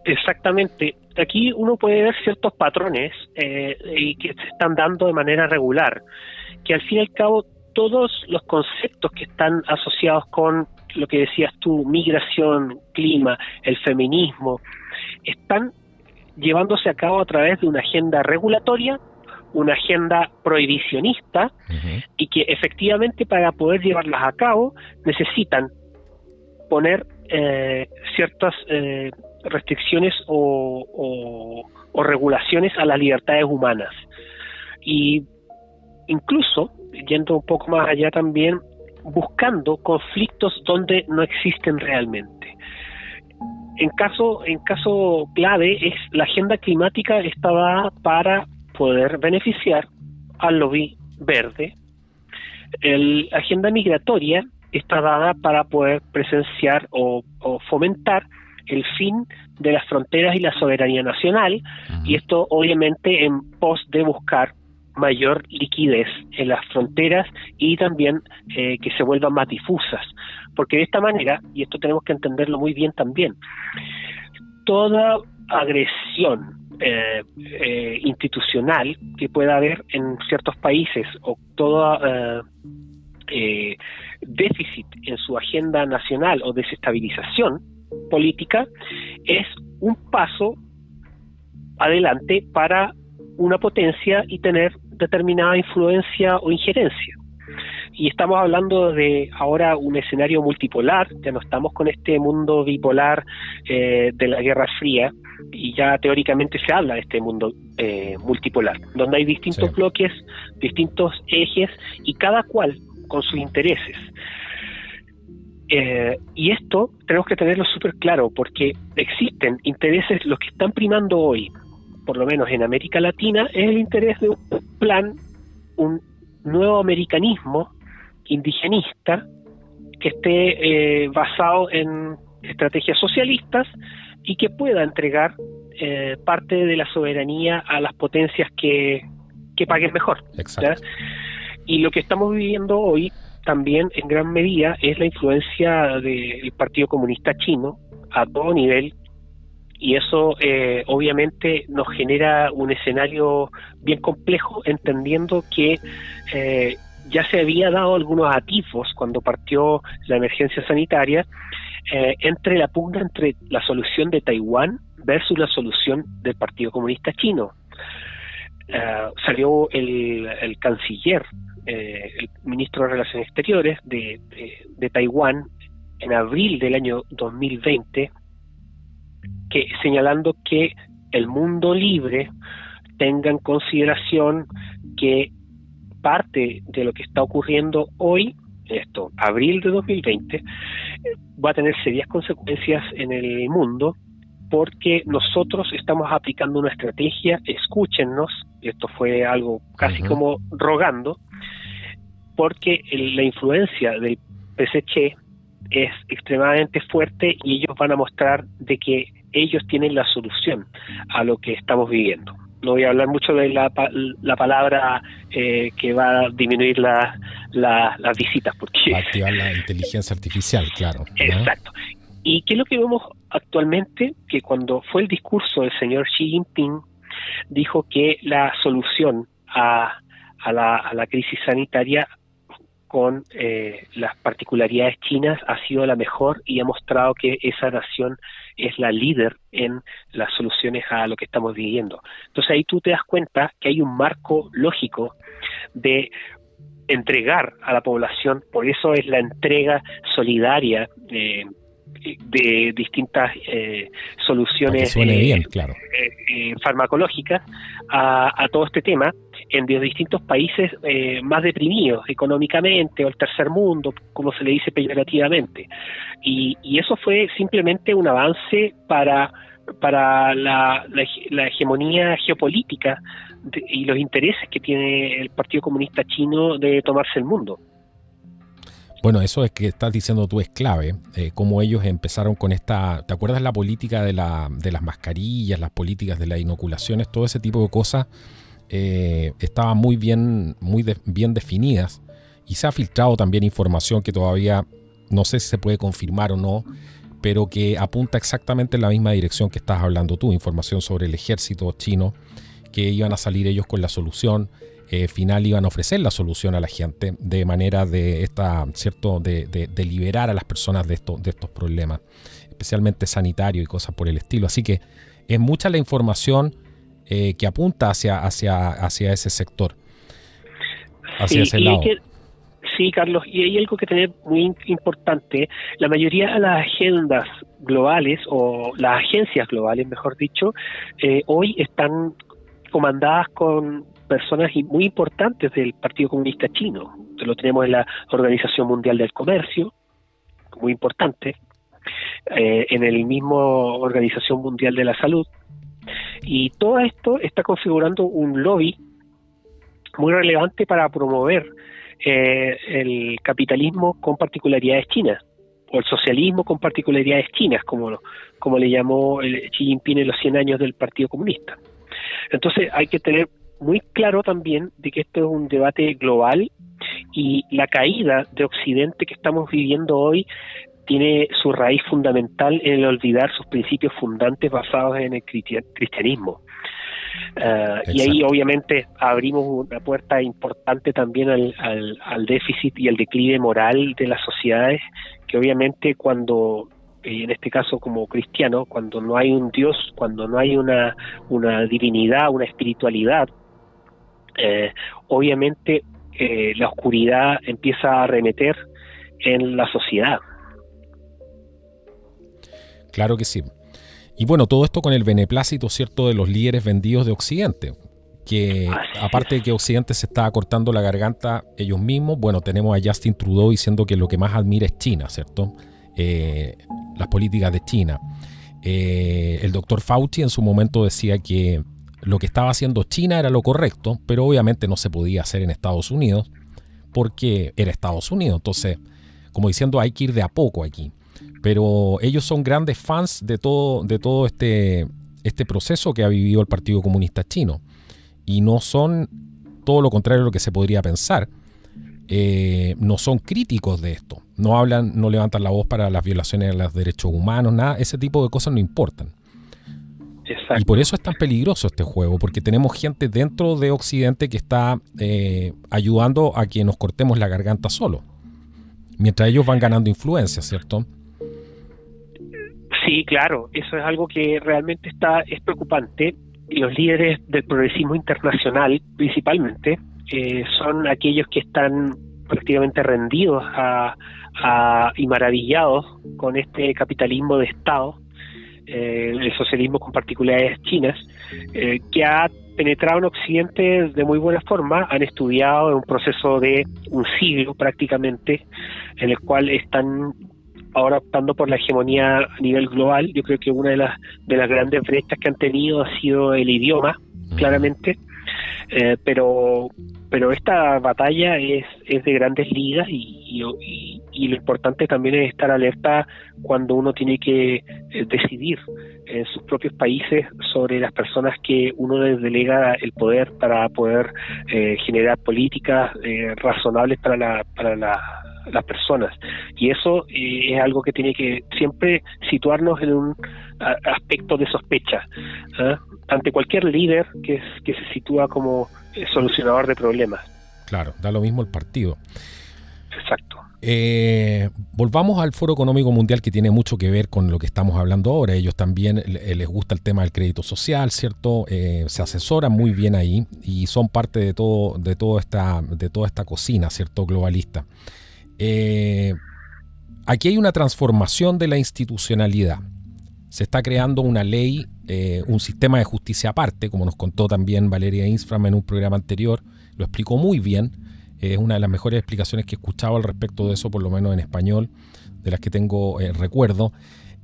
Speaker 2: Exactamente. Aquí uno puede ver ciertos patrones y que se están dando de manera regular, que al fin y al cabo todos los conceptos que están asociados con lo que decías tú, migración, clima, el feminismo, están llevándose a cabo a través de una agenda regulatoria, una agenda prohibicionista, y que efectivamente para poder llevarlas a cabo necesitan poner ciertas restricciones o regulaciones a las libertades humanas. Y incluso, yendo un poco más allá también, buscando conflictos donde no existen realmente. En caso clave, es la agenda climática está dada para poder beneficiar al lobby verde. La agenda migratoria está dada para poder presenciar o fomentar el fin de las fronteras y la soberanía nacional, y esto obviamente en pos de buscar mayor liquidez en las fronteras y también que se vuelvan más difusas, porque de esta manera, y esto tenemos que entenderlo muy bien también, toda agresión institucional que pueda haber en ciertos países o toda déficit en su agenda nacional o desestabilización política es un paso adelante para una potencia y tener determinada influencia o injerencia. Y estamos hablando de ahora un escenario multipolar, ya no estamos con este mundo bipolar de la Guerra Fría, y ya teóricamente se habla de este mundo multipolar, donde hay distintos bloques, distintos ejes, y cada cual con sus intereses. Y esto tenemos que tenerlo súper claro, porque existen intereses, los que están primando hoy, por lo menos en América Latina, es el interés de un plan, un nuevo americanismo indigenista que esté basado en estrategias socialistas y que pueda entregar parte de la soberanía a las potencias que paguen mejor.
Speaker 1: Exacto.
Speaker 2: Y lo que estamos viviendo hoy también en gran medida es la influencia del Partido Comunista Chino a todo nivel, y eso obviamente nos genera un escenario bien complejo, entendiendo que ya se había dado algunos atisbos cuando partió la emergencia sanitaria entre la pugna entre la solución de Taiwán versus la solución del Partido Comunista Chino. Salió el canciller, el ministro de Relaciones Exteriores de Taiwán en abril del año 2020, señalando que el mundo libre tenga en consideración que parte de lo que está ocurriendo hoy, abril de 2020, va a tener serias consecuencias en el mundo, porque nosotros estamos aplicando una estrategia, escúchennos, esto fue algo casi como rogando, porque la influencia del PSC es extremadamente fuerte y ellos van a mostrar de que ellos tienen la solución a lo que estamos viviendo. No voy a hablar mucho de la palabra que va a disminuir las visitas, porque
Speaker 1: va a activar la inteligencia artificial, claro.
Speaker 2: Exacto. ¿Y qué es lo que vemos actualmente? Que cuando fue el discurso del señor Xi Jinping, dijo que la solución a la crisis sanitaria con las particularidades chinas ha sido la mejor, y ha mostrado que esa nación es la líder en las soluciones a lo que estamos viviendo. Entonces ahí tú te das cuenta que hay un marco lógico de entregar a la población, por eso es la entrega solidaria de distintas soluciones
Speaker 1: bien, claro.
Speaker 2: farmacológicas a todo este tema en de distintos países más deprimidos económicamente, o el tercer mundo, como se le dice peyorativamente, y eso fue simplemente un avance para la hegemonía geopolítica y los intereses que tiene el Partido Comunista Chino de tomarse el mundo.
Speaker 1: Bueno, eso es que estás diciendo tú es clave, cómo ellos empezaron con esta, ¿te acuerdas la política de las mascarillas, las políticas de las inoculaciones, todo ese tipo de cosas? Estaban muy bien definidas, y se ha filtrado también información que todavía no sé si se puede confirmar o no, pero que apunta exactamente en la misma dirección que estás hablando tú, información sobre el ejército chino, que iban a salir ellos con la solución final, iban a ofrecer la solución a la gente de manera de liberar a las personas de estos problemas, especialmente sanitarios y cosas por el estilo. Así que es mucha la información que apunta hacia ese sector, hacia ese lado.
Speaker 2: Sí, Carlos, y hay algo que tener muy importante. La mayoría de las agendas globales, o las agencias globales, mejor dicho, hoy están comandadas con personas muy importantes del Partido Comunista Chino. Lo tenemos en la Organización Mundial del Comercio, muy importante, en el mismo Organización Mundial de la Salud, y todo esto está configurando un lobby muy relevante para promover el capitalismo con particularidades chinas, o el socialismo con particularidades chinas, como le llamó Xi Jinping en los 100 años del Partido Comunista. Entonces hay que tener muy claro también de que esto es un debate global, y la caída de Occidente que estamos viviendo hoy tiene su raíz fundamental en el olvidar sus principios fundantes basados en el cristianismo. Y ahí obviamente abrimos una puerta importante también al déficit y al declive moral de las sociedades, que obviamente cuando, en este caso como cristiano, cuando no hay un Dios, cuando no hay una divinidad, una espiritualidad, obviamente la oscuridad empieza a arremeter en la sociedad.
Speaker 1: Claro que sí. Y bueno, todo esto con el beneplácito, ¿cierto?, de los líderes vendidos de Occidente, que aparte de que Occidente se está cortando la garganta ellos mismos, bueno, tenemos a Justin Trudeau diciendo que lo que más admira es China, ¿cierto? Las políticas de China. El doctor Fauci en su momento decía que lo que estaba haciendo China era lo correcto, pero obviamente no se podía hacer en Estados Unidos porque era Estados Unidos. Entonces, como diciendo, hay que ir de a poco aquí. Pero ellos son grandes fans de todo este proceso que ha vivido el Partido Comunista Chino, y no son todo lo contrario de lo que se podría pensar. No son críticos de esto, no levantan la voz para las violaciones de los derechos humanos, nada, ese tipo de cosas no importan. Exacto. Y por eso es tan peligroso este juego, porque tenemos gente dentro de Occidente que está ayudando a que nos cortemos la garganta solo, mientras ellos van ganando influencia, ¿cierto?
Speaker 2: Sí, claro, eso es algo que realmente es preocupante. Y los líderes del progresismo internacional, principalmente, son aquellos que están prácticamente rendidos y maravillados con este capitalismo de Estado, el socialismo con particularidades chinas, que ha penetrado en Occidente de muy buena forma. Han estudiado en un proceso de un siglo prácticamente, en el cual están ahora optando por la hegemonía a nivel global. Yo creo que una de las grandes brechas que han tenido ha sido el idioma, claramente, pero esta batalla es de grandes ligas, y lo importante también es estar alerta cuando uno tiene que decidir en sus propios países sobre las personas que uno les delega el poder para poder generar políticas razonables para las personas. Y eso es algo que tiene que siempre situarnos en un aspecto de sospecha, ante cualquier líder que se sitúa como solucionador de problemas.
Speaker 1: Claro, da lo mismo el partido.
Speaker 2: Exacto.
Speaker 1: Volvamos al Foro Económico Mundial, que tiene mucho que ver con lo que estamos hablando ahora. Ellos también les gusta el tema del crédito social, ¿cierto? Se asesoran muy bien ahí y son parte de toda esta cocina, ¿cierto?, globalista. Aquí hay una transformación de la institucionalidad. Se está creando una ley, un sistema de justicia aparte, como nos contó también Valeria Insfram en un programa anterior. Lo explicó muy bien. Es una de las mejores explicaciones que he escuchado al respecto de eso, por lo menos en español, de las que tengo recuerdo.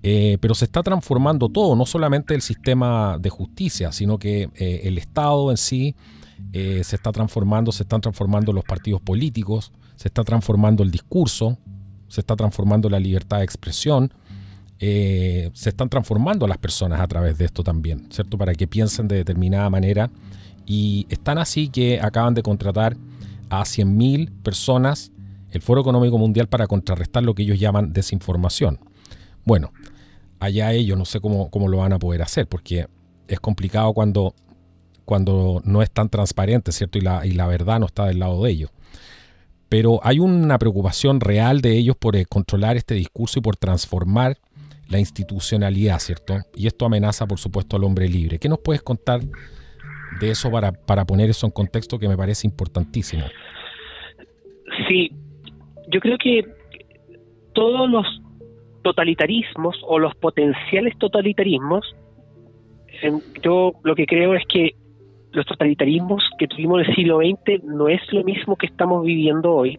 Speaker 1: Pero se está transformando todo, no solamente el sistema de justicia, sino que el Estado en sí se está transformando, se están transformando los partidos políticos, se está transformando el discurso, se está transformando la libertad de expresión, se están transformando a las personas a través de esto también, ¿cierto?, para que piensen de determinada manera. Y están así que acaban de contratar a 100.000 personas el Foro Económico Mundial para contrarrestar lo que ellos llaman desinformación. Bueno, allá ellos, no sé cómo lo van a poder hacer, porque es complicado cuando no es tan transparente, ¿cierto? Y la verdad no está del lado de ellos. Pero hay una preocupación real de ellos por controlar este discurso y por transformar la institucionalidad, ¿cierto? Y esto amenaza, por supuesto, al hombre libre. ¿Qué nos puedes contar de eso para poner eso en contexto, que me parece importantísimo?
Speaker 2: Sí, yo creo que todos los totalitarismos o los potenciales totalitarismos, yo lo que creo es que los totalitarismos que tuvimos en el siglo XX no es lo mismo que estamos viviendo hoy.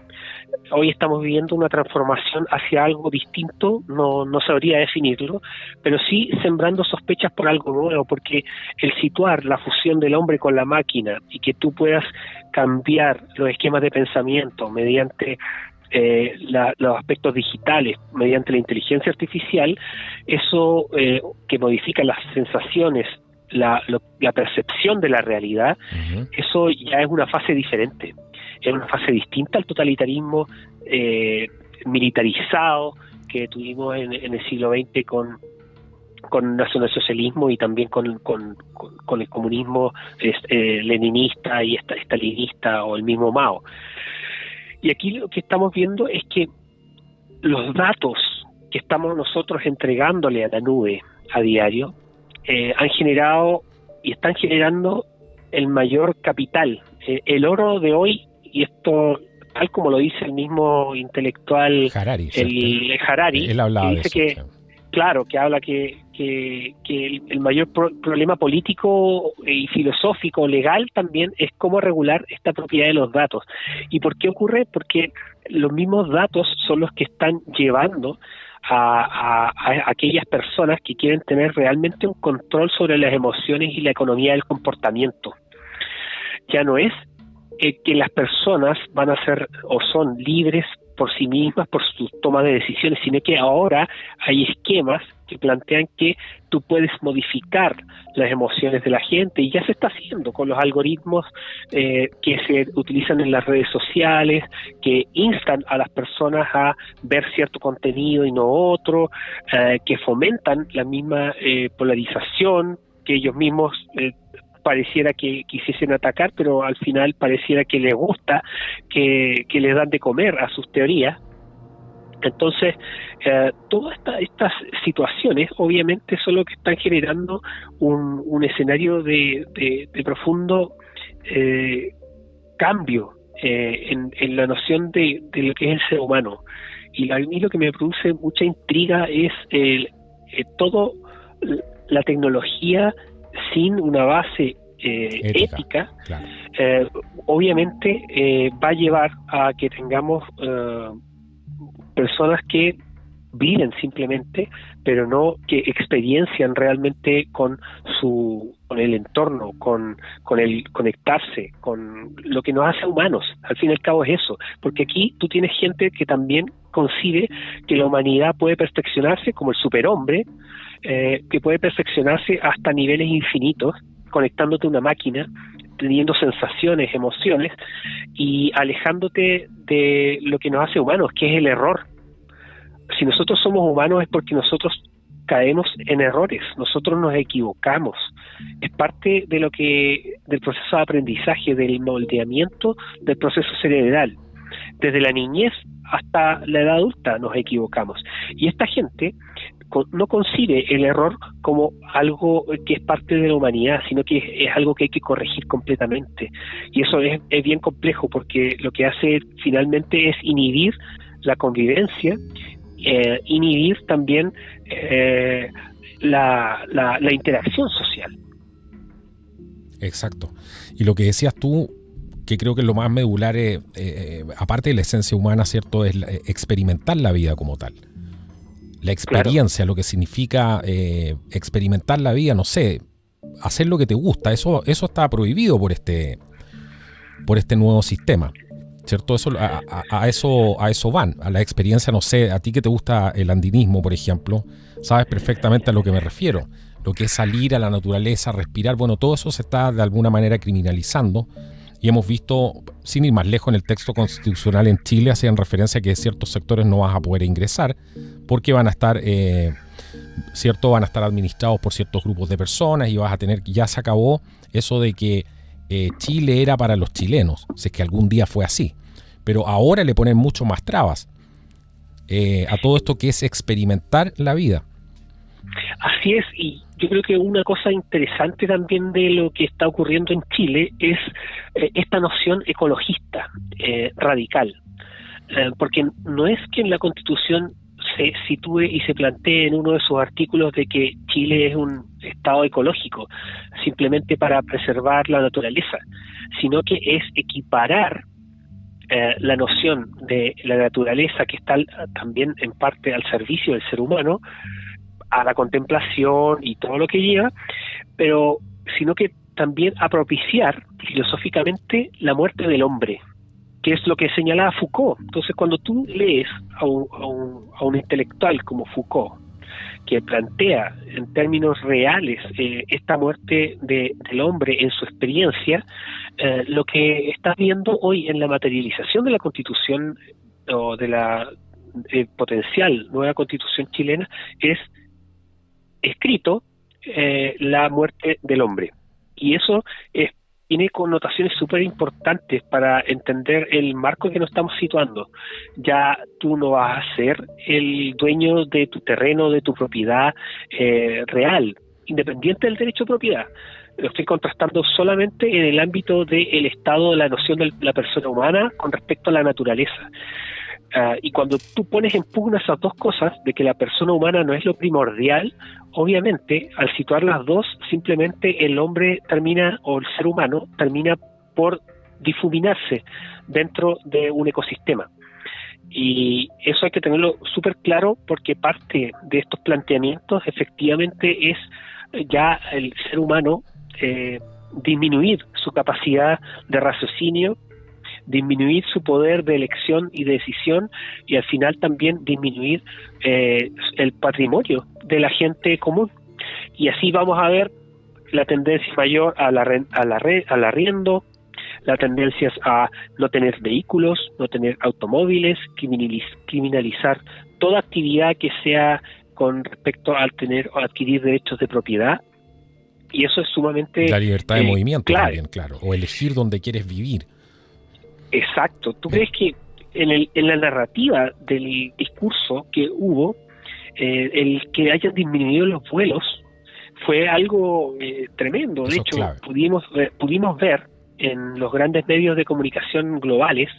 Speaker 2: Hoy estamos viviendo una transformación hacia algo distinto, no sabría definirlo, pero sí sembrando sospechas por algo nuevo, porque el situar la fusión del hombre con la máquina y que tú puedas cambiar los esquemas de pensamiento mediante los aspectos digitales, mediante la inteligencia artificial, eso que modifica las sensaciones, la percepción de la realidad, eso ya es una fase diferente, es una fase distinta al totalitarismo militarizado que tuvimos en el siglo XX con el nacionalsocialismo y también con el comunismo leninista y stalinista o el mismo Mao. Y aquí lo que estamos viendo es que los datos que estamos nosotros entregándole a la nube a diario han generado y están generando el mayor capital. El oro de hoy, y esto tal como lo dice el mismo intelectual
Speaker 1: Harari,
Speaker 2: el Harari,
Speaker 1: él hablaba
Speaker 2: dice
Speaker 1: de eso,
Speaker 2: que, claro, que habla que el mayor problema político y filosófico, legal también, es cómo regular esta propiedad de los datos. ¿Y por qué ocurre? Porque los mismos datos son los que están llevando a aquellas personas que quieren tener realmente un control sobre las emociones y la economía del comportamiento. Ya no es que las personas van a ser o son libres por sí mismas, por sus tomas de decisiones, sino que ahora hay esquemas que plantean que tú puedes modificar las emociones de la gente, y ya se está haciendo con los algoritmos que se utilizan en las redes sociales, que instan a las personas a ver cierto contenido y no otro, que fomentan la misma polarización, que ellos mismos pareciera que quisiesen atacar, pero al final pareciera que les gusta que les dan de comer a sus teorías. Entonces, todas estas situaciones obviamente son lo que están generando un escenario de profundo cambio en la noción de lo que es el ser humano. Y a mí lo que me produce mucha intriga es todo la tecnología sin una base ética,
Speaker 1: claro.
Speaker 2: Obviamente va a llevar a que tengamos personas que viven simplemente, pero no que experiencian realmente con el entorno, con el conectarse, con lo que nos hace humanos. Al fin y al cabo es eso, porque aquí tú tienes gente que también concibe que la humanidad puede perfeccionarse como el superhombre, que puede perfeccionarse hasta niveles infinitos, conectándote a una máquina, teniendo sensaciones, emociones, y alejándote de lo que nos hace humanos, que es el error. Si nosotros somos humanos es porque nosotros caemos en errores, nosotros nos equivocamos. Es parte de del proceso de aprendizaje, del moldeamiento del proceso cerebral. Desde la niñez hasta la edad adulta nos equivocamos. Y esta gente no concibe el error como algo que es parte de la humanidad, sino que es algo que hay que corregir completamente. Y eso es bien complejo, porque lo que hace finalmente es inhibir la convivencia, inhibir también la interacción social.
Speaker 1: Exacto. Y lo que decías tú, que creo que es lo más medular, aparte de la esencia humana, ¿cierto?, es experimentar la vida como tal. La experiencia, claro. Lo que significa experimentar la vida, no sé, hacer lo que te gusta, eso está prohibido por este nuevo sistema, ¿cierto? A eso van, a la experiencia. No sé, a ti que te gusta el andinismo, por ejemplo, sabes perfectamente a lo que me refiero, lo que es salir a la naturaleza, respirar, bueno, todo eso se está de alguna manera criminalizando. Y hemos visto, sin ir más lejos, en el texto constitucional en Chile hacían referencia a que ciertos sectores no vas a poder ingresar porque van a estar administrados por ciertos grupos de personas, y vas a tener, ya se acabó eso de que Chile era para los chilenos, si es que algún día fue así. Pero ahora le ponen mucho más trabas a todo esto que es experimentar la vida.
Speaker 2: Así es, y yo creo que una cosa interesante también de lo que está ocurriendo en Chile es esta noción ecologista radical, porque no es que en la Constitución se sitúe y se plantee en uno de sus artículos de que Chile es un estado ecológico, simplemente para preservar la naturaleza, sino que es equiparar la noción de la naturaleza, que está también en parte al servicio del ser humano, a la contemplación y todo lo que lleva, pero sino que también a propiciar filosóficamente la muerte del hombre, que es lo que señalaba Foucault. Entonces, cuando tú lees a un intelectual como Foucault, que plantea en términos reales esta muerte del hombre en su experiencia, lo que estás viendo hoy en la materialización de la Constitución o de la potencial nueva Constitución chilena es escrito la muerte del hombre. Y eso tiene connotaciones súper importantes para entender el marco en que nos estamos situando. Ya tú no vas a ser el dueño de tu terreno, de tu propiedad real, independiente del derecho de propiedad. Lo estoy contrastando solamente en el ámbito del estado de la noción de la persona humana con respecto a la naturaleza. Y cuando tú pones en pugna esas dos cosas, de que la persona humana no es lo primordial, obviamente, al situar las dos, simplemente el hombre termina, o el ser humano, termina por difuminarse dentro de un ecosistema. Y eso hay que tenerlo súper claro, porque parte de estos planteamientos efectivamente es ya el ser humano disminuir su capacidad de raciocinio, disminuir su poder de elección y de decisión, y al final también disminuir el patrimonio de la gente común. Y así vamos a ver la tendencia mayor al arriendo, la tendencia a no tener vehículos, no tener automóviles, criminalizar toda actividad que sea con respecto al tener o adquirir derechos de propiedad. Y eso es sumamente...
Speaker 1: La libertad de movimiento
Speaker 2: clave.
Speaker 1: También, claro, o elegir dónde quieres vivir.
Speaker 2: Exacto. ¿Tú crees que en la narrativa del discurso que hubo, el que hayan disminuido los vuelos fue algo tremendo? De hecho, pudimos ver en los grandes medios de comunicación globales,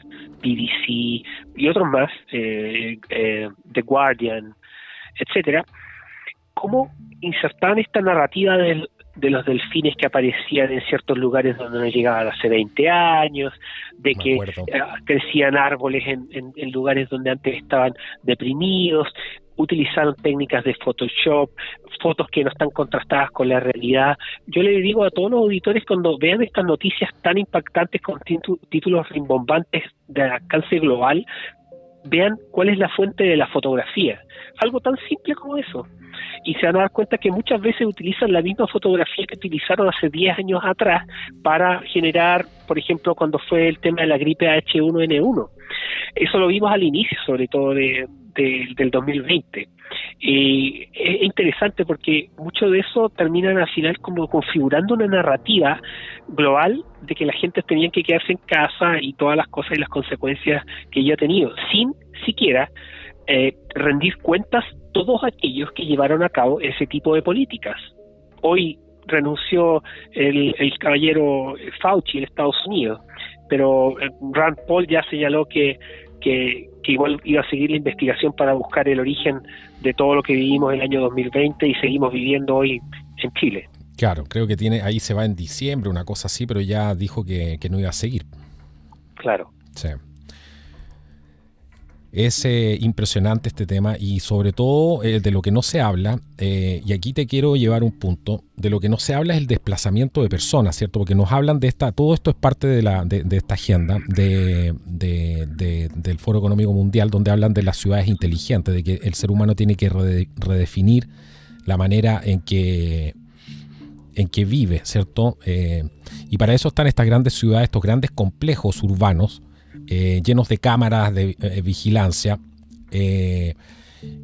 Speaker 2: BBC y otros más, The Guardian, etcétera, cómo insertaban esta narrativa de los delfines que aparecían en ciertos lugares donde no llegaban hace 20 años, de que crecían árboles en lugares donde antes estaban deprimidos, utilizaron técnicas de Photoshop, fotos que no están contrastadas con la realidad. Yo le digo a todos los auditores, cuando vean estas noticias tan impactantes con títulos rimbombantes de alcance global, vean cuál es la fuente de la fotografía. Algo tan simple como eso. Y se van a dar cuenta que muchas veces utilizan la misma fotografía que utilizaron hace 10 años atrás para generar, por ejemplo, cuando fue el tema de la gripe H1N1. Eso lo vimos al inicio, sobre todo del 2020. Y es interesante porque mucho de eso terminan al final como configurando una narrativa global de que la gente tenía que quedarse en casa y todas las cosas y las consecuencias que ella ha tenido, sin siquiera rendir cuentas todos aquellos que llevaron a cabo ese tipo de políticas. Hoy renunció el caballero Fauci en Estados Unidos, pero Rand Paul ya señaló que igual iba a seguir la investigación para buscar el origen de todo lo que vivimos el año 2020 y seguimos viviendo hoy en Chile.
Speaker 1: Claro, creo que ahí se va en diciembre, una cosa así, pero ya dijo que no iba a seguir.
Speaker 2: Claro.
Speaker 1: Sí. Es impresionante este tema y sobre todo de lo que no se habla, y aquí te quiero llevar un punto, de lo que no se habla es el desplazamiento de personas, ¿cierto? Porque nos hablan de todo esto es parte de esta agenda del Foro Económico Mundial, donde hablan de las ciudades inteligentes, de que el ser humano tiene que redefinir la manera en que vive, ¿cierto? Y para eso están estas grandes ciudades, estos grandes complejos urbanos, llenos de cámaras de vigilancia,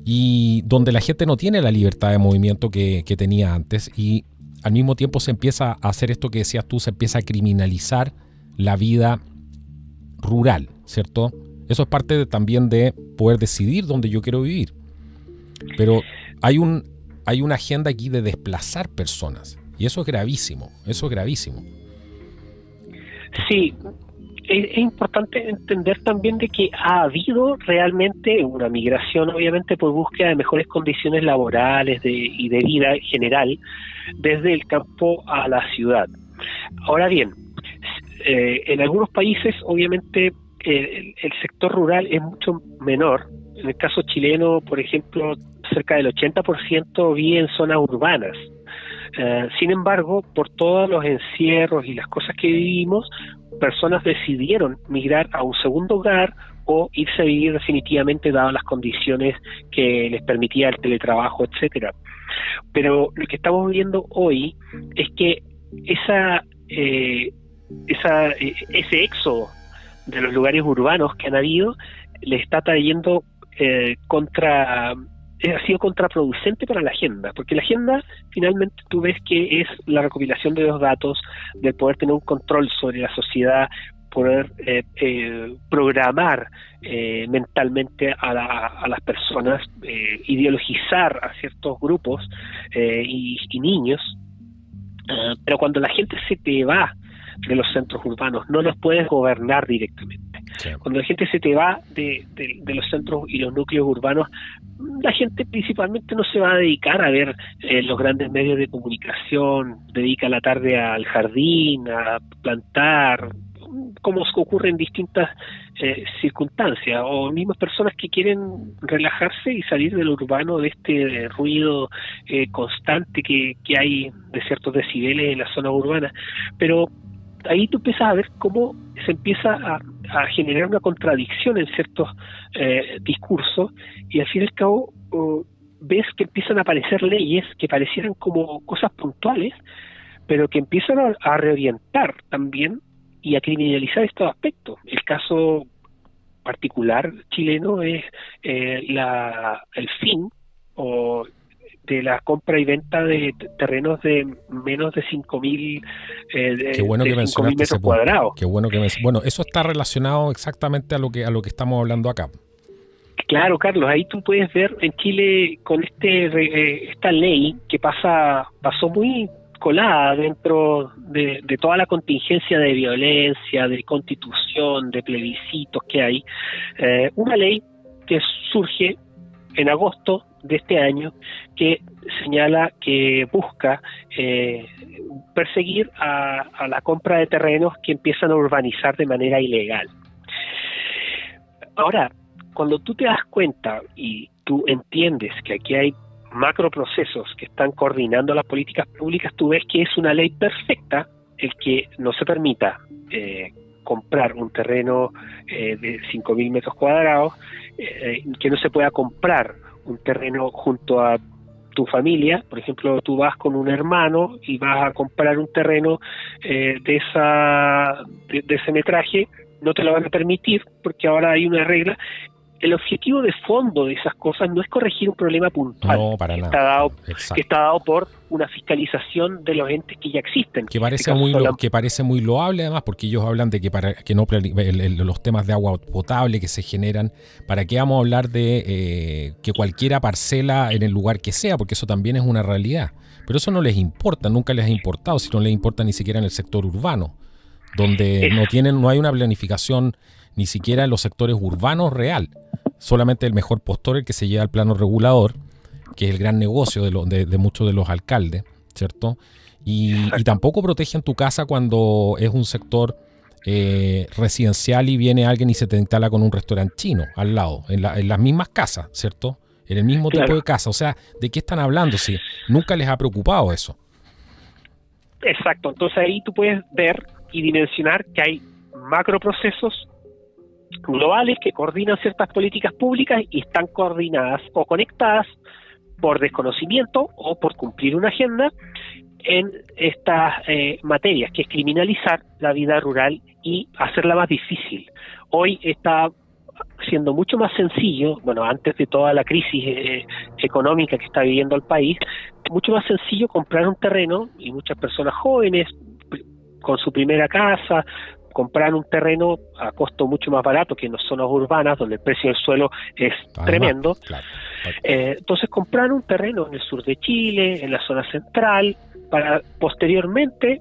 Speaker 1: y donde la gente no tiene la libertad de movimiento que tenía antes, y al mismo tiempo se empieza a hacer esto que decías tú, se empieza a criminalizar la vida rural, ¿cierto? Eso es parte también de poder decidir dónde yo quiero vivir, pero hay una agenda aquí de desplazar personas, y eso es gravísimo, Sí,
Speaker 2: es importante entender también de que ha habido realmente una migración, obviamente, por búsqueda de mejores condiciones laborales y de vida en general, desde el campo a la ciudad. Ahora bien, en algunos países, obviamente, el sector rural es mucho menor. En el caso chileno, por ejemplo, cerca del 80% vive en zonas urbanas. Sin embargo, por todos los encierros y las cosas que vivimos, personas decidieron migrar a un segundo hogar o irse a vivir definitivamente dadas las condiciones que les permitía el teletrabajo, etcétera. Pero lo que estamos viendo hoy es que ese éxodo de los lugares urbanos que han habido le está trayendo ha sido contraproducente para la agenda, porque la agenda finalmente tú ves que es la recopilación de los datos, de poder tener un control sobre la sociedad, poder programar mentalmente a las personas, ideologizar a ciertos grupos y niños, pero cuando la gente se te va de los centros urbanos, no los puedes gobernar directamente. Sí. Cuando la gente se te va de los centros y los núcleos urbanos, la gente principalmente no se va a dedicar a ver los grandes medios de comunicación, dedica la tarde al jardín, a plantar, como ocurre en distintas circunstancias, o mismas personas que quieren relajarse y salir del urbano, de este ruido constante que hay de ciertos decibeles en la zona urbana. Pero ahí tú empiezas a ver cómo se empieza a generar una contradicción en ciertos discursos, y al fin y al cabo ves que empiezan a aparecer leyes que parecieran como cosas puntuales, pero que empiezan a reorientar también y a criminalizar estos aspectos. El caso particular chileno es el fin de la compra y venta de terrenos de menos de 5.000 metros cuadrados.
Speaker 1: Qué bueno que bueno, eso está relacionado exactamente a lo que estamos hablando acá.
Speaker 2: Claro, Carlos, ahí tú puedes ver en Chile con esta ley que pasó muy colada dentro de toda la contingencia de violencia, de constitución, de plebiscitos que hay, una ley que surge en agosto de este año, que señala que busca perseguir a la compra de terrenos que empiezan a urbanizar de manera ilegal. Ahora, cuando tú te das cuenta y tú entiendes que aquí hay macroprocesos que están coordinando las políticas públicas, tú ves que es una ley perfecta el que no se permita comprar un terreno de 5.000 metros cuadrados, que no se pueda comprar un terreno junto a tu familia. Por ejemplo, tú vas con un hermano y vas a comprar un terreno de ese metraje, no te lo van a permitir porque ahora hay una regla. El objetivo de fondo de esas cosas no es corregir un problema puntual,
Speaker 1: no, para nada.
Speaker 2: Que está dado por una fiscalización de los entes que ya existen.
Speaker 1: Que parece muy loable además, porque ellos hablan de que los temas de agua potable que se generan, ¿para qué vamos a hablar de que cualquiera parcela en el lugar que sea? Porque eso también es una realidad. Pero eso no les importa, nunca les ha importado, si no les importa ni siquiera en el sector urbano, donde no hay una planificación ni siquiera en los sectores urbanos real. Solamente el mejor postor el que se lleva al plano regulador, que es el gran negocio de muchos de los alcaldes, ¿cierto? Y tampoco protegen tu casa cuando es un sector residencial y viene alguien y se te instala con un restaurante chino al lado, en las mismas casas, ¿cierto? En el mismo tipo de casa. O sea, ¿de qué están hablando si nunca les ha preocupado eso?
Speaker 2: Exacto. Entonces ahí tú puedes ver y dimensionar que hay macroprocesos globales que coordinan ciertas políticas públicas y están coordinadas o conectadas por desconocimiento o por cumplir una agenda en estas materias, que es criminalizar la vida rural y hacerla más difícil. Hoy está siendo mucho más sencillo, bueno, antes de toda la crisis económica que está viviendo el país, mucho más sencillo comprar un terreno, y muchas personas jóvenes con su primera casa comprar un terreno a costo mucho más barato que en las zonas urbanas, donde el precio del suelo es tremendo. Claro. Entonces, comprar un terreno en el sur de Chile, en la zona central, para posteriormente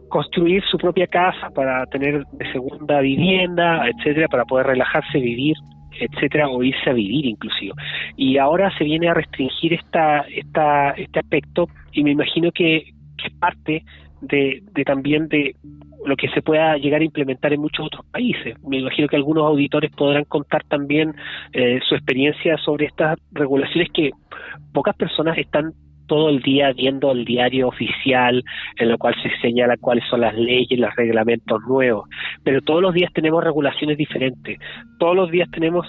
Speaker 2: construir su propia casa para tener de segunda vivienda, etcétera, para poder relajarse, vivir, etcétera, o irse a vivir inclusive. Y ahora se viene a restringir este aspecto, y me imagino que es parte de también de lo que se pueda llegar a implementar en muchos otros países. Me imagino que algunos auditores podrán contar también su experiencia sobre estas regulaciones que pocas personas están todo el día viendo el diario oficial, en lo cual se señala cuáles son las leyes, los reglamentos nuevos, pero todos los días tenemos regulaciones diferentes, todos los días tenemos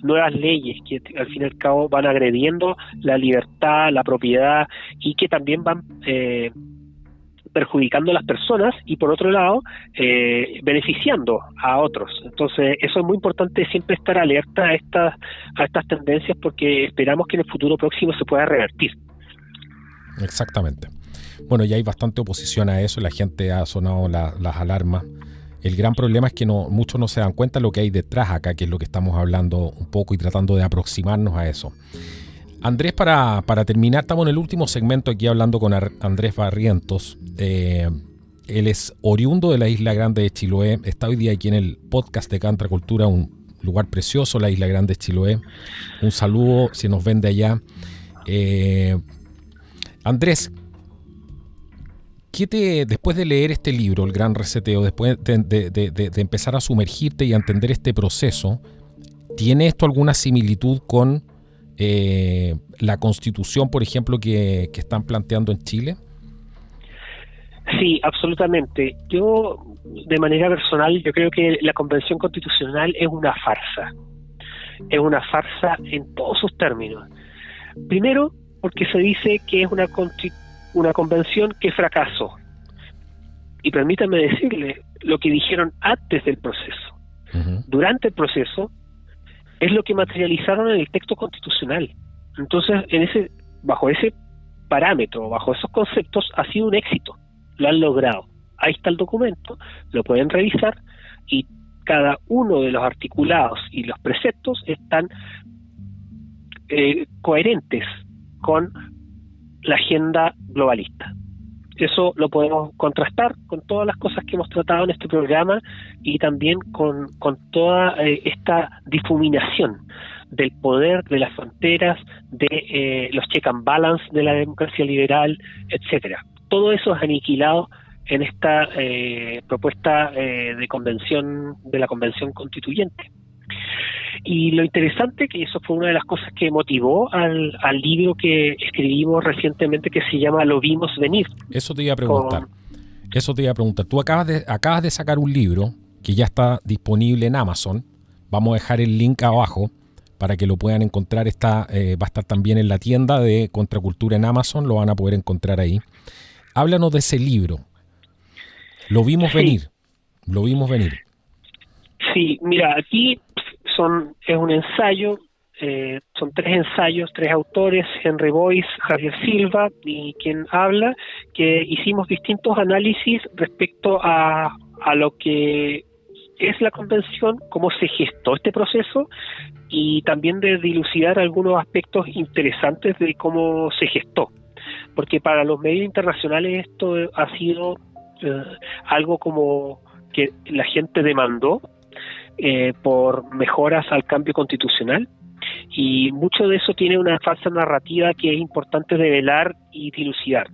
Speaker 2: nuevas leyes que al fin y al cabo van agrediendo la libertad, la propiedad, y que también van perjudicando a las personas y por otro lado beneficiando a otros. Entonces eso es muy importante, siempre estar alerta a estas tendencias, porque esperamos que en el futuro próximo se pueda revertir.
Speaker 1: Exactamente. Bueno, ya hay bastante oposición a eso, la gente ha sonado las alarmas. El gran problema es que muchos no se dan cuenta de lo que hay detrás acá, que es lo que estamos hablando un poco y tratando de aproximarnos a eso. Andrés, para terminar, estamos en el último segmento aquí hablando con Andrés Barrientos. Él es oriundo de la Isla Grande de Chiloé, está hoy día aquí en el podcast de Contracultura, un lugar precioso, la Isla Grande de Chiloé. Un saludo si nos ven de allá. Andrés, después de leer este libro, El Gran Reseteo, después de empezar a sumergirte y a entender este proceso, ¿tiene esto alguna similitud con la Constitución, por ejemplo, que están planteando en Chile?
Speaker 2: Sí, absolutamente. Yo, de manera personal, yo creo que la Convención Constitucional es una farsa. Es una farsa en todos sus términos. Primero, porque se dice que es una convención que fracasó. Y permítame decirle lo que dijeron antes del proceso. Uh-huh. Durante el proceso es lo que materializaron en el texto constitucional. Entonces, bajo ese parámetro, bajo esos conceptos, ha sido un éxito. Lo han logrado. Ahí está el documento, lo pueden revisar, y cada uno de los articulados y los preceptos están coherentes con la agenda globalista. Eso lo podemos contrastar con todas las cosas que hemos tratado en este programa, y también con toda esta difuminación del poder, de las fronteras, de los check and balance de la democracia liberal, etcétera. Todo eso es aniquilado en esta propuesta de la Convención Constituyente. Y lo interesante, que eso fue una de las cosas que motivó al libro que escribimos recientemente, que se llama Lo vimos venir.
Speaker 1: Eso te iba a preguntar. Tú acabas de sacar un libro que ya está disponible en Amazon. Vamos a dejar el link abajo para que lo puedan encontrar. Va a estar también en la tienda de Contracultura en Amazon, lo van a poder encontrar ahí. Háblanos de ese libro. Lo vimos venir.
Speaker 2: Sí, mira, aquí es un ensayo, son 3 ensayos, 3 autores, Henry Boyce, Javier Silva y quien habla, que hicimos distintos análisis respecto a lo que es la convención, cómo se gestó este proceso, y también de dilucidar algunos aspectos interesantes de cómo se gestó. Porque para los medios internacionales esto ha sido algo como que la gente demandó por mejoras al cambio constitucional, y mucho de eso tiene una falsa narrativa que es importante develar y dilucidar.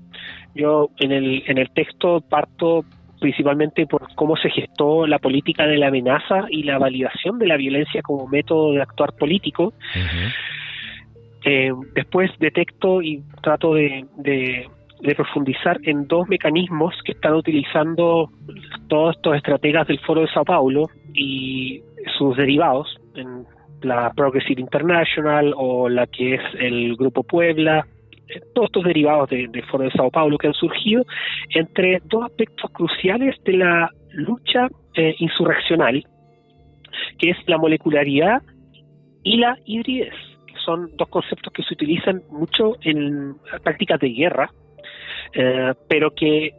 Speaker 2: Yo en el texto parto principalmente por cómo se gestó la política de la amenaza y la validación de la violencia como método de actuar político. Uh-huh. Después detecto y trato de profundizar en 2 mecanismos que están utilizando todos estos estrategas del Foro de Sao Paulo y sus derivados, en la Progressive International o la que es el Grupo Puebla, todos estos derivados del Foro de Sao Paulo, que han surgido entre 2 aspectos cruciales de la lucha insurreccional, que es la molecularidad y la hibridez, que son 2 conceptos que se utilizan mucho en prácticas de guerra, pero que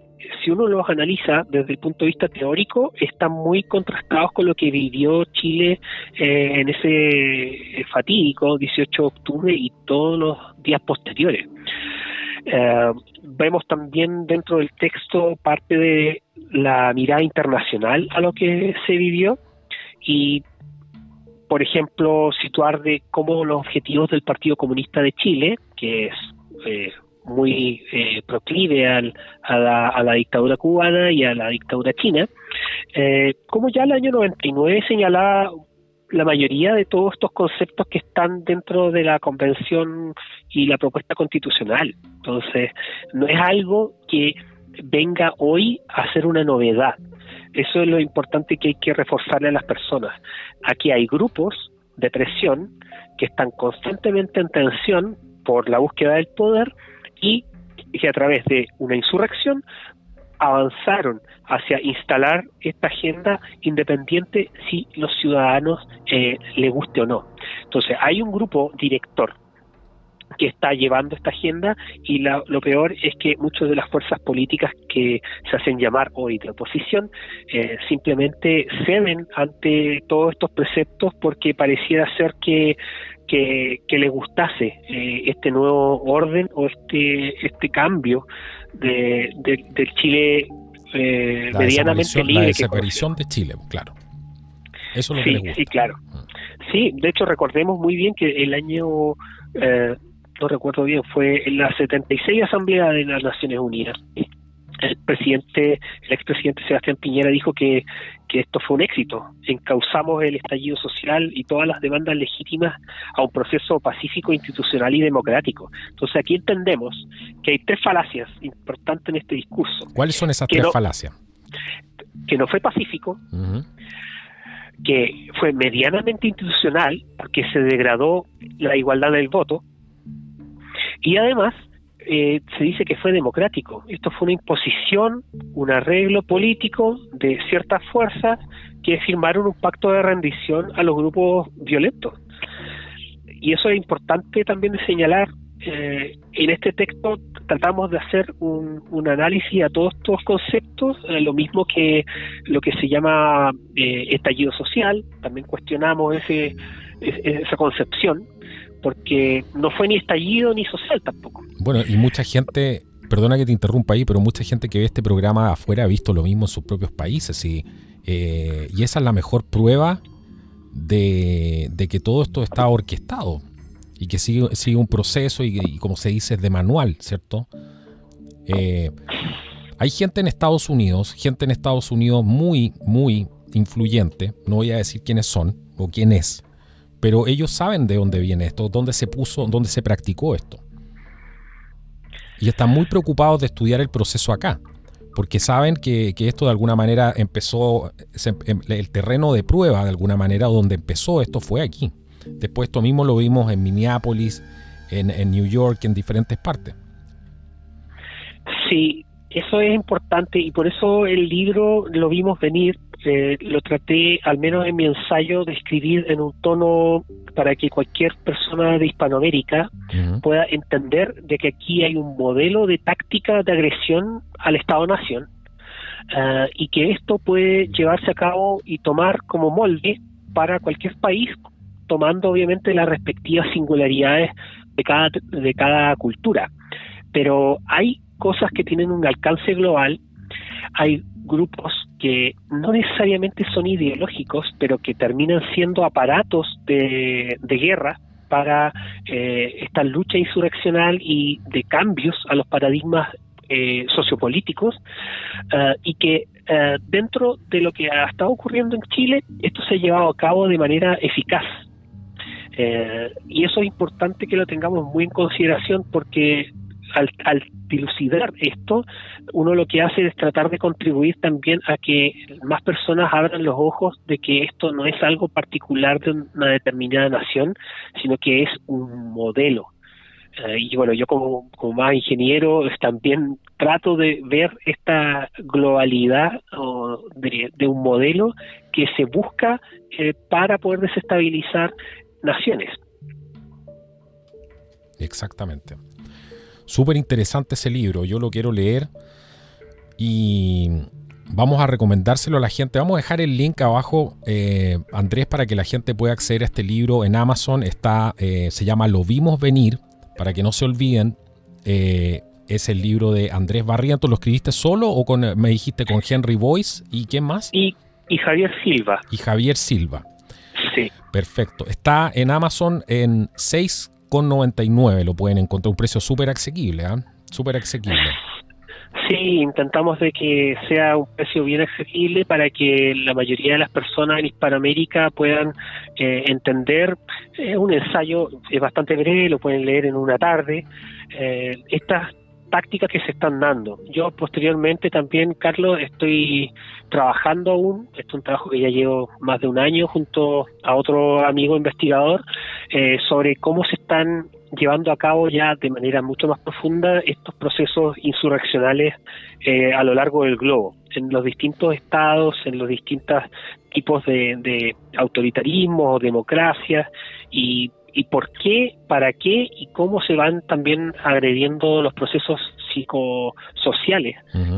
Speaker 2: si uno los analiza desde el punto de vista teórico, están muy contrastados con lo que vivió Chile en ese fatídico 18 de octubre y todos los días posteriores. Vemos también dentro del texto parte de la mirada internacional a lo que se vivió y, por ejemplo, situar de cómo los objetivos del Partido Comunista de Chile, que es muy proclive a la dictadura cubana y a la dictadura china, como ya el año 99 señalaba la mayoría de todos estos conceptos que están dentro de la convención y la propuesta constitucional. Entonces, no es algo que venga hoy a ser una novedad. Eso es lo importante que hay que reforzarle a las personas. Aquí hay grupos de presión que están constantemente en tensión por la búsqueda del poder y que a través de una insurrección avanzaron hacia instalar esta agenda independiente si los ciudadanos le guste o no. Entonces, hay un grupo director que está llevando esta agenda y lo peor es que muchas de las fuerzas políticas que se hacen llamar hoy de oposición simplemente ceden ante todos estos preceptos porque pareciera ser que les gustase este nuevo orden o este cambio del Chile medianamente libre.
Speaker 1: La desaparición de Chile, claro. Eso es lo que les gusta.
Speaker 2: Sí, claro. Sí, de hecho recordemos muy bien que el año, no recuerdo bien, fue en la 76 Asamblea de las Naciones Unidas. El expresidente Sebastián Piñera dijo que esto fue un éxito. Encauzamos el estallido social y todas las demandas legítimas a un proceso pacífico, institucional y democrático. Entonces aquí entendemos que hay tres falacias importantes en este discurso.
Speaker 1: ¿Cuáles son esas tres falacias?
Speaker 2: Que no fue pacífico, que fue medianamente institucional, porque se degradó la igualdad del voto, y además se dice que fue democrático. Esto fue una imposición, un arreglo político de ciertas fuerzas que firmaron un pacto de rendición a los grupos violentos. Y eso es importante también de señalar. En este texto tratamos de hacer un análisis a todos estos conceptos, lo mismo que lo que se llama estallido social. También cuestionamos esa concepción, porque no fue ni estallido ni social tampoco.
Speaker 1: Bueno, y mucha gente, perdona que te interrumpa ahí, pero mucha gente que ve este programa afuera ha visto lo mismo en sus propios países y esa es la mejor prueba de que todo esto está orquestado y que sigue un proceso y como se dice, es de manual, ¿cierto? Hay gente en Estados Unidos muy, muy influyente, no voy a decir quiénes son o quién es, pero ellos saben de dónde viene esto, dónde se practicó esto. Y están muy preocupados de estudiar el proceso acá, porque saben que esto de alguna manera empezó, el terreno de prueba de alguna manera donde empezó esto fue aquí. Después esto mismo lo vimos en Minneapolis, en New York, en diferentes partes.
Speaker 2: Sí, eso es importante y por eso el libro lo vimos venir. Lo traté, al menos en mi ensayo, de escribir en un tono para que cualquier persona de Hispanoamérica pueda entender de que aquí hay un modelo de táctica de agresión al Estado-Nación y que esto puede llevarse a cabo y tomar como molde para cualquier país, tomando obviamente las respectivas singularidades de cada cultura. Pero hay cosas que tienen un alcance global, hay grupos que no necesariamente son ideológicos, pero que terminan siendo aparatos de guerra para esta lucha insurreccional y de cambios a los paradigmas sociopolíticos, y que dentro de lo que ha estado ocurriendo en Chile, esto se ha llevado a cabo de manera eficaz. Y eso es importante que lo tengamos muy en consideración porque al dilucidar esto, uno lo que hace es tratar de contribuir también a que más personas abran los ojos de que esto no es algo particular de una determinada nación, sino que es un modelo. Y bueno, yo como más ingeniero también trato de ver esta globalidad de un modelo que se busca para poder desestabilizar naciones.
Speaker 1: Exactamente. Súper interesante ese libro, yo lo quiero leer y vamos a recomendárselo a la gente. Vamos a dejar el link abajo, Andrés, para que la gente pueda acceder a este libro en Amazon. Se llama Lo Vimos Venir, para que no se olviden. es el libro de Andrés Barrientos. ¿Lo escribiste solo o me dijiste con Henry Boyce y quién más?
Speaker 2: Y Javier Silva.
Speaker 1: Y Javier Silva.
Speaker 2: Sí.
Speaker 1: Perfecto. Está en Amazon en $6,99. Lo pueden encontrar a un precio súper asequible, ¿eh? Súper asequible.
Speaker 2: Sí, intentamos de que sea un precio bien asequible para que la mayoría de las personas en Hispanoamérica puedan entender. Un ensayo es bastante breve, lo pueden leer en una tarde. Estas tácticas que se están dando. Yo posteriormente también, Carlos, estoy trabajando aún, este es un trabajo que ya llevo más de un año junto a otro amigo investigador, sobre cómo se están llevando a cabo ya de manera mucho más profunda estos procesos insurreccionales a lo largo del globo, en los distintos estados, en los distintos tipos de autoritarismo o democracias, y por qué, para qué y cómo se van también agrediendo los procesos psicosociales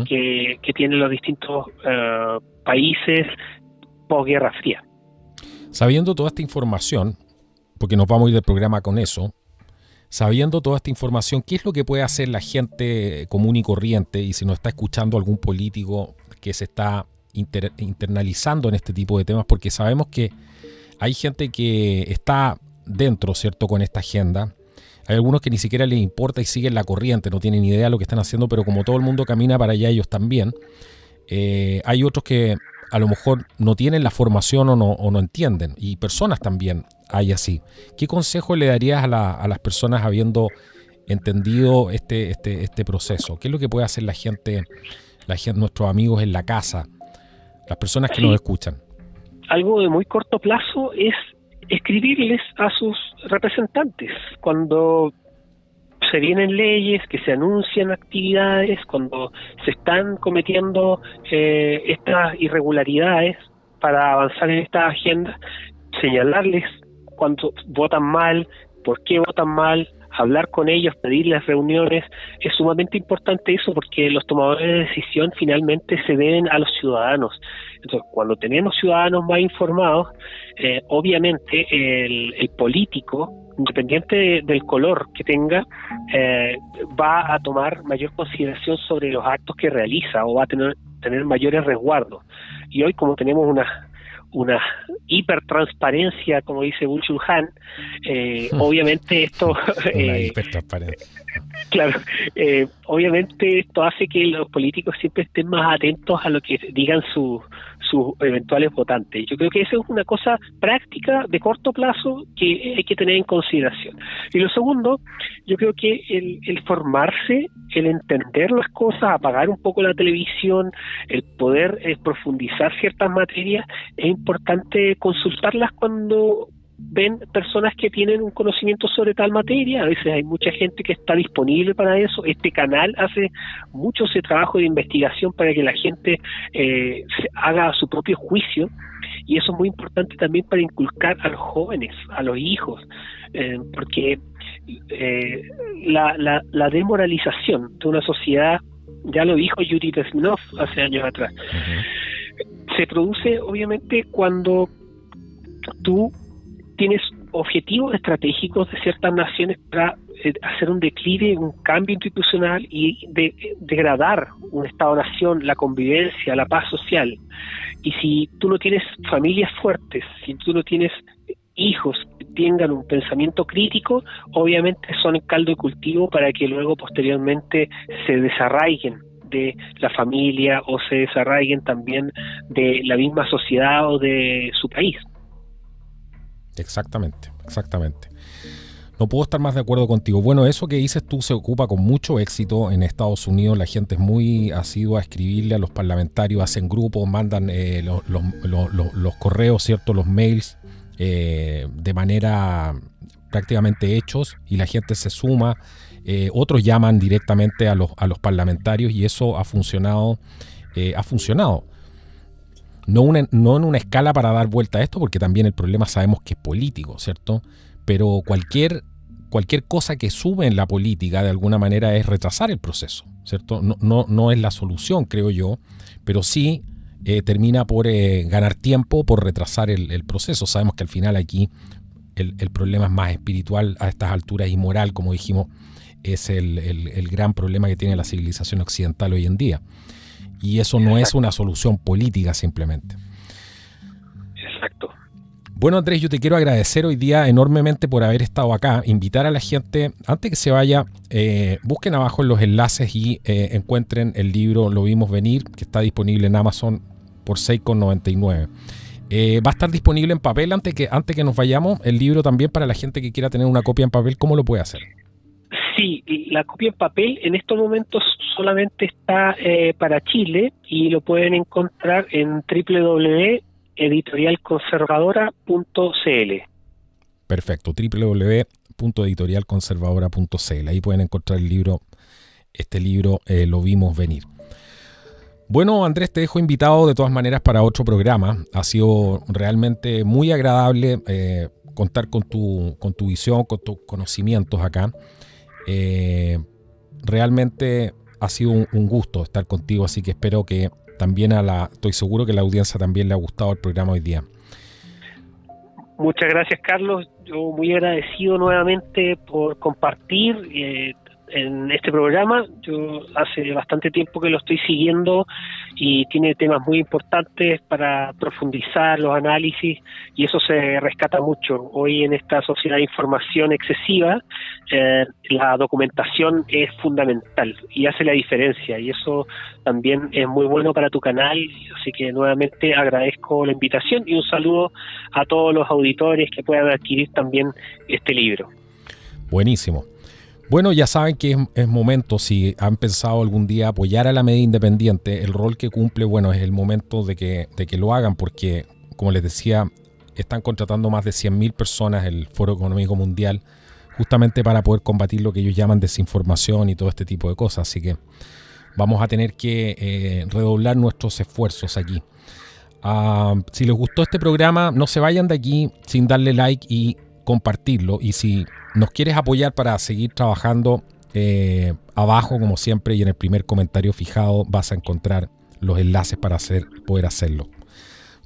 Speaker 2: que tienen los distintos países posguerra fría.
Speaker 1: Sabiendo toda esta información, porque nos vamos a ir del programa con eso, sabiendo toda esta información, ¿qué es lo que puede hacer la gente común y corriente? Y si nos está escuchando algún político que se está internalizando en este tipo de temas, porque sabemos que hay gente que está dentro, ¿cierto?, con esta agenda. Hay algunos que ni siquiera les importa y siguen la corriente, no tienen idea de lo que están haciendo, pero como todo el mundo camina para allá, ellos también. Hay otros que a lo mejor no tienen la formación o no entienden, y personas también hay así. ¿Qué consejo le darías a las personas habiendo entendido este proceso? ¿Qué es lo que puede hacer la gente, nuestros amigos en la casa, las personas que nos escuchan?
Speaker 2: Algo de muy corto plazo es escribirles a sus representantes cuando se vienen leyes, que se anuncian actividades, cuando se están cometiendo estas irregularidades para avanzar en esta agenda, señalarles cuando votan mal, por qué votan mal, hablar con ellos, pedirles reuniones. Es sumamente importante eso, porque los tomadores de decisión finalmente se deben a los ciudadanos. Entonces, cuando tenemos ciudadanos más informados, obviamente el político, independiente del color que tenga, va a tomar mayor consideración sobre los actos que realiza, o va a tener mayores resguardos. Y hoy, como tenemos una hipertransparencia, como dice Byung-Chul Han, obviamente esto
Speaker 1: una hipertransparencia.
Speaker 2: Claro, obviamente esto hace que los políticos siempre estén más atentos a lo que digan sus eventuales votantes. Yo creo que eso es una cosa práctica de corto plazo que hay que tener en consideración. Y lo segundo, yo creo que el formarse, el entender las cosas, apagar un poco la televisión, el poder profundizar ciertas materias, es importante consultarlas cuando ven personas que tienen un conocimiento sobre tal materia. A veces hay mucha gente que está disponible para eso. Este canal hace mucho ese trabajo de investigación para que la gente haga su propio juicio, y eso es muy importante también para inculcar a los jóvenes, a los hijos, porque la demoralización de una sociedad, ya lo dijo Yuri Bezmenov hace años atrás, se produce obviamente cuando tú tienes objetivos estratégicos de ciertas naciones para hacer un declive, un cambio institucional y degradar un Estado-nación, la convivencia, la paz social. Y si tú no tienes familias fuertes, si tú no tienes hijos que tengan un pensamiento crítico, obviamente son el caldo de cultivo para que luego posteriormente se desarraiguen de la familia o se desarraiguen también de la misma sociedad o de su país.
Speaker 1: Exactamente. No puedo estar más de acuerdo contigo. Bueno, eso que dices tú se ocupa con mucho éxito en Estados Unidos. La gente es muy asidua a escribirle a los parlamentarios, hacen grupos, mandan los correos, ¿cierto? Los mails de manera prácticamente hechos, y la gente se suma. Otros llaman directamente a los parlamentarios, y eso ha funcionado. No en una escala para dar vuelta a esto, porque también el problema sabemos que es político, ¿cierto? Pero cualquier cosa que sube en la política de alguna manera es retrasar el proceso, ¿cierto? No es la solución, creo yo, pero sí termina por ganar tiempo, por retrasar el proceso. Sabemos que al final aquí el problema es más espiritual a estas alturas y moral, como dijimos es el gran problema que tiene la civilización occidental hoy en día. Y eso no es una solución política simplemente.
Speaker 2: Exacto.
Speaker 1: Bueno, Andrés, yo te quiero agradecer hoy día enormemente por haber estado acá. Invitar a la gente, antes que se vaya, busquen abajo en los enlaces y encuentren el libro Lo Vimos Venir, que está disponible en Amazon por $6,99. Va a estar disponible en papel antes que nos vayamos. El libro también para la gente que quiera tener una copia en papel, ¿cómo lo puede hacer?
Speaker 2: Sí, la copia en papel en estos momentos solamente está para Chile y lo pueden encontrar en www.editorialconservadora.cl.
Speaker 1: Perfecto, www.editorialconservadora.cl. Ahí pueden encontrar el libro, Lo Vimos Venir. Bueno, Andrés, te dejo invitado de todas maneras para otro programa. Ha sido realmente muy agradable contar con tu visión, con tus conocimientos acá. Realmente ha sido un gusto estar contigo, así que espero que también estoy seguro que a la audiencia también le ha gustado el programa hoy día.
Speaker 2: Muchas gracias, Carlos. Yo muy agradecido nuevamente por compartir en este programa. Yo hace bastante tiempo que lo estoy siguiendo y tiene temas muy importantes para profundizar los análisis y eso se rescata mucho. Hoy en esta sociedad de información excesiva, la documentación es fundamental y hace la diferencia y eso también es muy bueno para tu canal, así que nuevamente agradezco la invitación y un saludo a todos los auditores que puedan adquirir también este libro. Buenísimo.
Speaker 1: Bueno, ya saben que es momento, si han pensado algún día apoyar a la media independiente, el rol que cumple, bueno, es el momento de que lo hagan porque, como les decía, están contratando más de 100.000 personas el Foro Económico Mundial justamente para poder combatir lo que ellos llaman desinformación y todo este tipo de cosas. Así que vamos a tener que redoblar nuestros esfuerzos aquí. Si les gustó este programa, no se vayan de aquí sin darle like y compartirlo. Y si nos quieres apoyar para seguir trabajando, abajo, como siempre, y en el primer comentario fijado vas a encontrar los enlaces para poder hacerlo.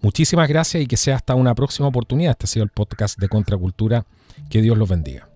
Speaker 1: Muchísimas gracias y que sea hasta una próxima oportunidad. Este ha sido el podcast de Contracultura. Que Dios los bendiga.